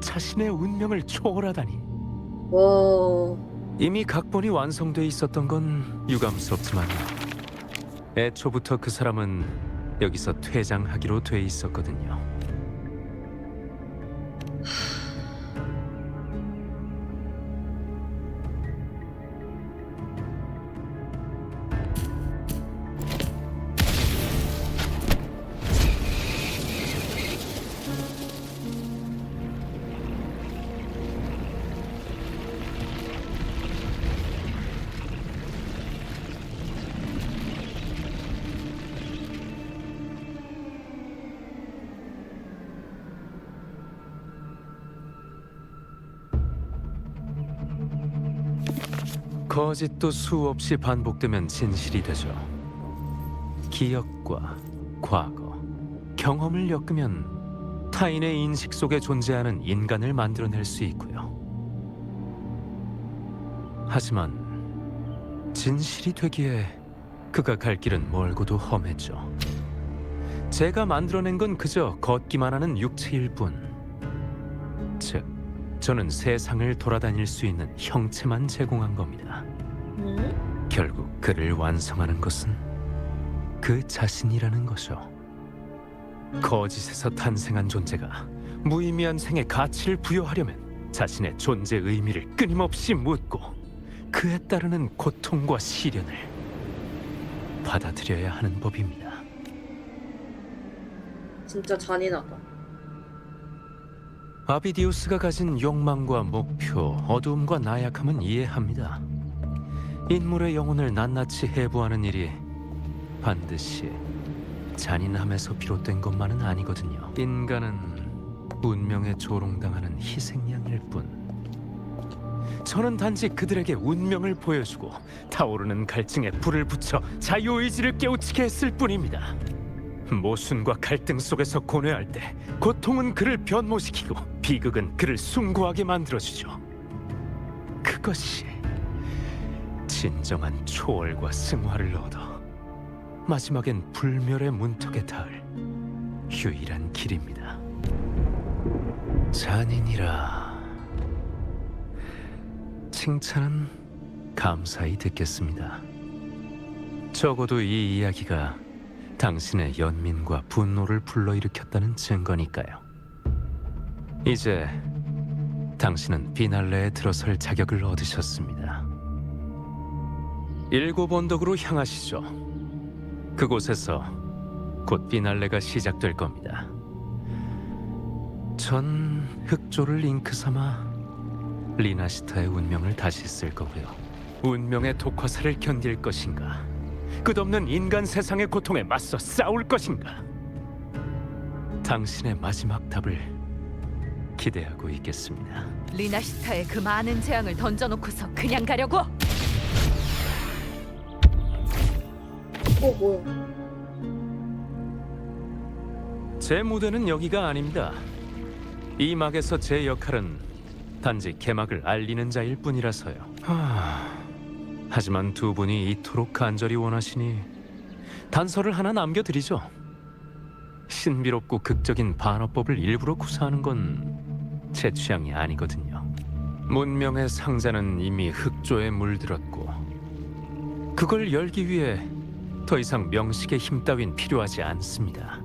S5: 자신의 운명을 초월하다니.
S1: 와.
S5: 이미 각본이 완성돼 있었던 건 유감스럽지만 애초부터 그 사람은 여기서 퇴장하기로 돼 있었거든요. 거짓도 수없이 반복되면 진실이 되죠. 기억과 과거, 경험을 엮으면 타인의 인식 속에 존재하는 인간을 만들어낼 수 있고요. 하지만 진실이 되기에 그가 갈 길은 멀고도 험했죠. 제가 만들어낸 건 그저 걷기만 하는 육체일 뿐. 즉, 저는 세상을 돌아다닐 수 있는 형체만 제공한 겁니다. 결국 그를 완성하는 것은 그 자신이라는 거죠. 거짓에서 탄생한 존재가 무의미한 생에 가치를 부여하려면 자신의 존재 의미를 끊임없이 묻고 그에 따르는 고통과 시련을 받아들여야 하는 법입니다.
S1: 진짜 잔인하다.
S5: 아비디우스가 가진 욕망과 목표, 어두움과 나약함은 이해합니다. 인물의 영혼을 낱낱이 해부하는 일이 반드시 잔인함에서 비롯된 것만은 아니거든요. 인간은 운명에 조롱당하는 희생양일 뿐. 저는 단지 그들에게 운명을 보여주고 타오르는 갈증에 불을 붙여 자유의지를 깨우치게 했을 뿐입니다. 모순과 갈등 속에서 고뇌할 때 고통은 그를 변모시키고 비극은 그를 숭고하게 만들어주죠. 그것이 진정한 초월과 승화를 얻어 마지막엔 불멸의 문턱에 닿을 유일한 길입니다. 잔인이라 칭찬은 감사히 듣겠습니다. 적어도 이 이야기가 당신의 연민과 분노를 불러일으켰다는 증거니까요. 이제 당신은 비날레에 들어설 자격을 얻으셨습니다. 7 언덕으로 향하시죠. 그곳에서 곧 비날레가 시작될 겁니다. 전 흑조를 잉크 삼아 리나시타의 운명을 다시 쓸 거고요. 운명의 독화사를 견딜 것인가? 끝없는 인간 세상의 고통에 맞서 싸울 것인가? 당신의 마지막 답을 기대하고 있겠습니다.
S10: 리나시타에 그 많은 재앙을 던져놓고서 그냥 가려고?
S1: 뭐야?
S5: 제 무대는 여기가 아닙니다. 이 막에서 제 역할은 단지 개막을 알리는 자일 뿐이라서요. 하지만 두 분이 이토록 간절히 원하시니 단서를 하나 남겨드리죠. 신비롭고 극적인 반어법을 일부러 구사하는 건 제 취향이 아니거든요. 문명의 상자는 이미 흑조에 물들었고 그걸 열기 위해 더 이상 명식의 힘 따윈 필요하지 않습니다.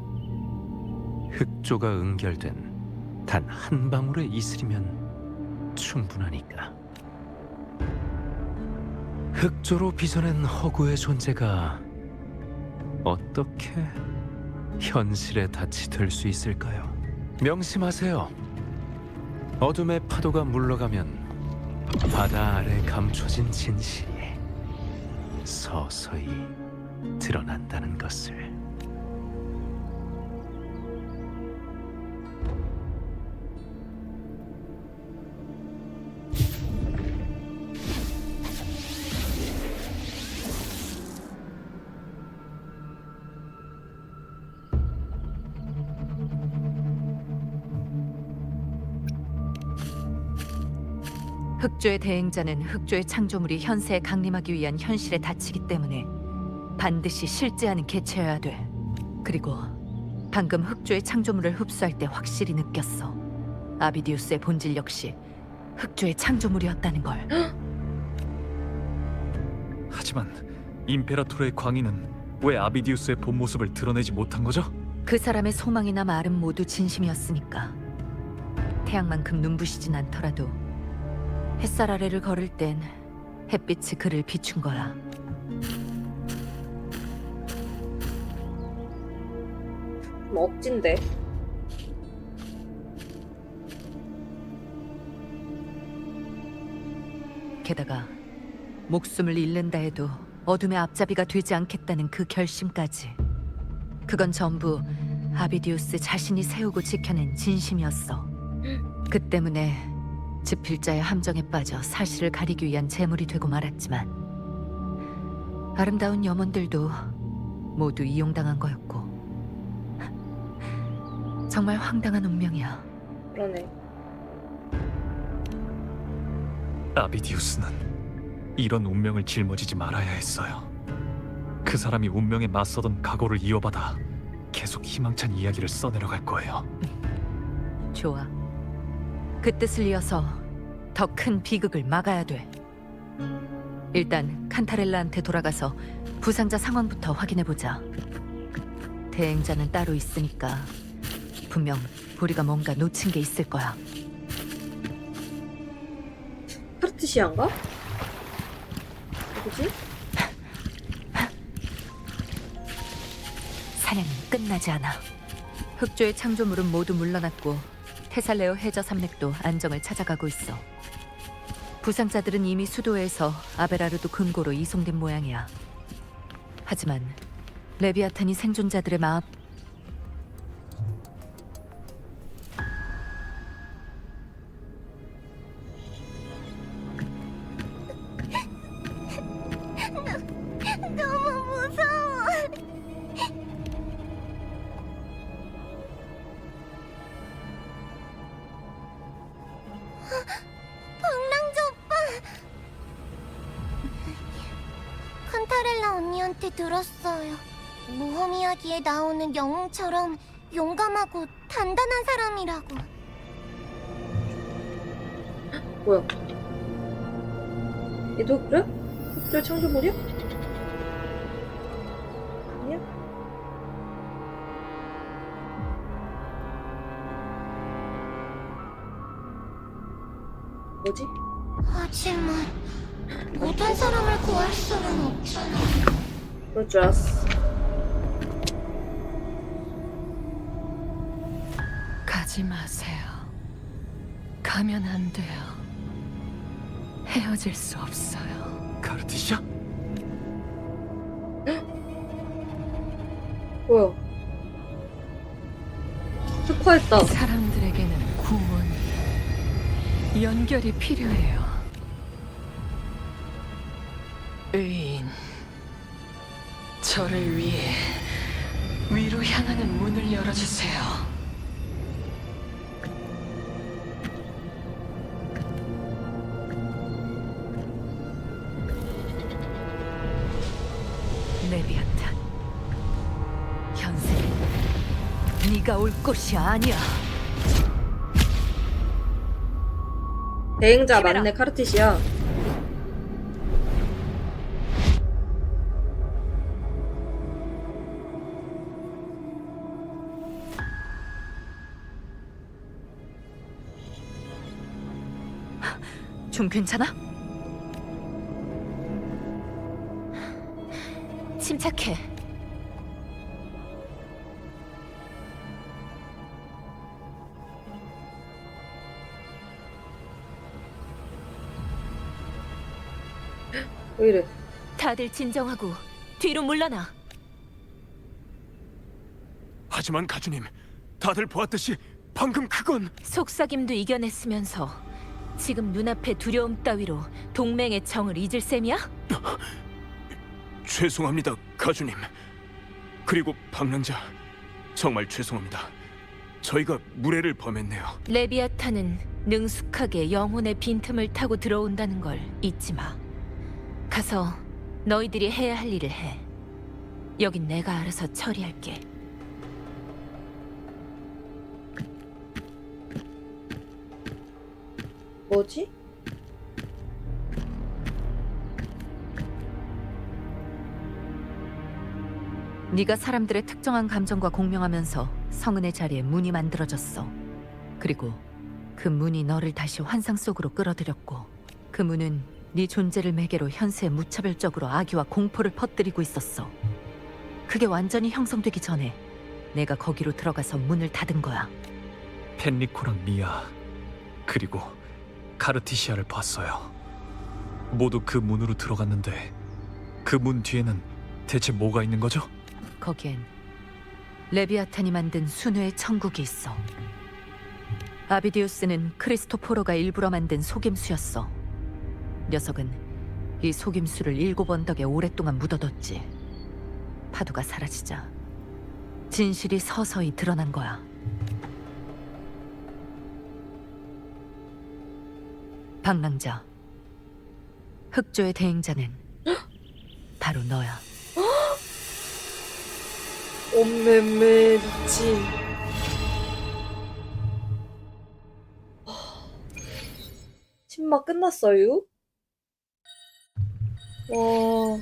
S5: 흑조가 응결된 단 한 방울의 이슬이면 충분하니까. 흑조로 빚어낸 허구의 존재가 어떻게 현실의 닻이 될 수 있을까요? 명심하세요. 어둠의 파도가 물러가면 바다 아래 감춰진 진실이 서서히 드러난다는 것을.
S10: 흑조의 대행자는 흑조의 창조물이 현세에 강림하기 위한 현실에 닫히기 때문에 반드시 실제하는 개체여야 돼. 그리고 방금 흑조의 창조물을 흡수할 때 확실히 느꼈어. 아비디우스의 본질 역시 흑조의 창조물이었다는 걸.
S3: 하지만 임페라토르의 광인은 왜 아비디우스의 본 모습을 드러내지 못한 거죠?
S10: 그 사람의 소망이나 말은 모두 진심이었으니까. 태양만큼 눈부시진 않더라도 햇살 아래를 걸을 땐 햇빛이 그를 비춘 거야.
S1: 멋진데.
S10: 게다가 목숨을 잃는다 해도 어둠의 앞잡이가 되지 않겠다는 그 결심까지. 그건 전부 아비디우스 자신이 세우고 지켜낸 진심이었어. 그 때문에 집필자의 함정에 빠져 사실을 가리기 위한 제물이 되고 말았지만 아름다운 염원들도 모두 이용당한 거였고. 정말 황당한 운명이야.
S1: 그러네.
S3: 아비디우스는 이런 운명을 짊어지지 말아야 했어요. 그 사람이 운명에 맞서던 각오를 이어받아 계속 희망찬 이야기를 써내려갈 거예요.
S10: 좋아. 그 뜻을 이어서 더 큰 비극을 막아야 돼. 일단 칸타렐라한테 돌아가서 부상자 상황부터 확인해보자. 대행자는 따로 있으니까 분명 우리가 뭔가 놓친 게 있을 거야.
S1: 카르티시안가? 누구지?
S10: 사냥은 끝나지 않아. 흑조의 창조물은 모두 물러났고 테살레오 해저 산맥도 안정을 찾아가고 있어. 부상자들은 이미 수도에서 아베라르도 금고로 이송된 모양이야. 하지만 레비아탄이 생존자들의 마음...
S2: 너무 무서워. 방랑자 오빠. 칸타렐라 언니한테 들었어요. 모험 이야기에 나오는 영웅처럼 용감하고 단단한 사람이라고.
S1: 뭐야? 얘도 그래? 흑조의 창조물이야? 아니야? 뭐지?
S2: 하지만 모든 사람을 구할 수는 없잖아.
S1: 그럴 줄 알았어.
S7: 가지 마세요. 가면 안 돼요. 헤어질 수 없어요.
S3: 카르티시아?
S1: 뭐야? 흑화했다.
S7: 사람들에게는 구원, 연결이 필요해요. 의인, 저를 위해 위로 향하는 문을 열어주세요.
S10: 레비아탄, 현세는 네가 올 곳이 아니야.
S1: 대행자 맞네, 카르티시아.
S10: 좀 괜찮아?
S7: 침착해.
S1: 왜 이래?
S7: 다들 진정하고 뒤로 물러나.
S4: 하지만 가주님, 다들 보았듯이 방금 그건
S7: 속삭임도 이겨냈으면서 지금 눈앞의 두려움 따위로 동맹의 정을 잊을 셈이야?
S4: 죄송합니다, 가주님. 그리고 방랑자, 정말 죄송합니다. 저희가 무례를 범했네요.
S7: 레비아탄은 능숙하게 영혼의 빈틈을 타고 들어온다는 걸 잊지 마. 가서 너희들이 해야 할 일을 해. 여긴 내가 알아서 처리할게.
S1: 뭐지?
S10: 네가 사람들의 특정한 감정과 공명하면서 성은의 자리에 문이 만들어졌어. 그리고 그 문이 너를 다시 환상 속으로 끌어들였고, 그 문은 네 존재를 매개로 현세에 무차별적으로 악의와 공포를 퍼뜨리고 있었어. 그게 완전히 형성되기 전에 내가 거기로 들어가서 문을 닫은 거야.
S3: 펜리코랑 미아 그리고 카르티시아를 봤어요. 모두 그 문으로 들어갔는데 그 문 뒤에는 대체 뭐가 있는 거죠?
S10: 거기엔 레비아탄이 만든 순회의 천국이 있어. 아비디우스는 크리스토포로가 일부러 만든 속임수였어. 녀석은 이 속임수를 7 언덕에 오랫동안 묻어뒀지. 파도가 사라지자 진실이 서서히 드러난 거야. 방랑자, 흑조의 대행자는 바로 너야.
S1: 엄매매 미친. 신마 끝났어요? 와.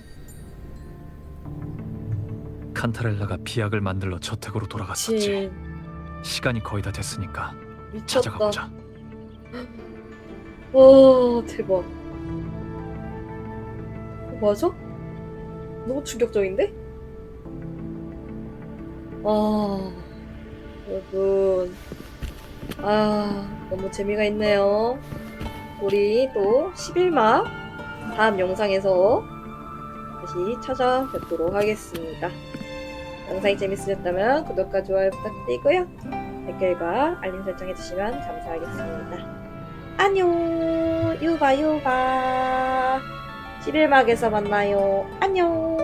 S3: 칸타렐라가 비약을 만들러 저택으로 돌아갔었지.
S1: 미친.
S3: 시간이 거의 다 됐으니까
S1: 미쳤다.
S3: 찾아가 보자.
S1: 와 대박. 맞아? 너무 충격적인데? 여러분, 너무 재미가 있네요. 우리 또 11막 다음 영상에서 다시 찾아뵙도록 하겠습니다. 영상이 재밌으셨다면 구독과 좋아요 부탁드리고요. 댓글과 알림 설정 해주시면 감사하겠습니다. 안녕. 유바 11막에서 만나요. 안녕.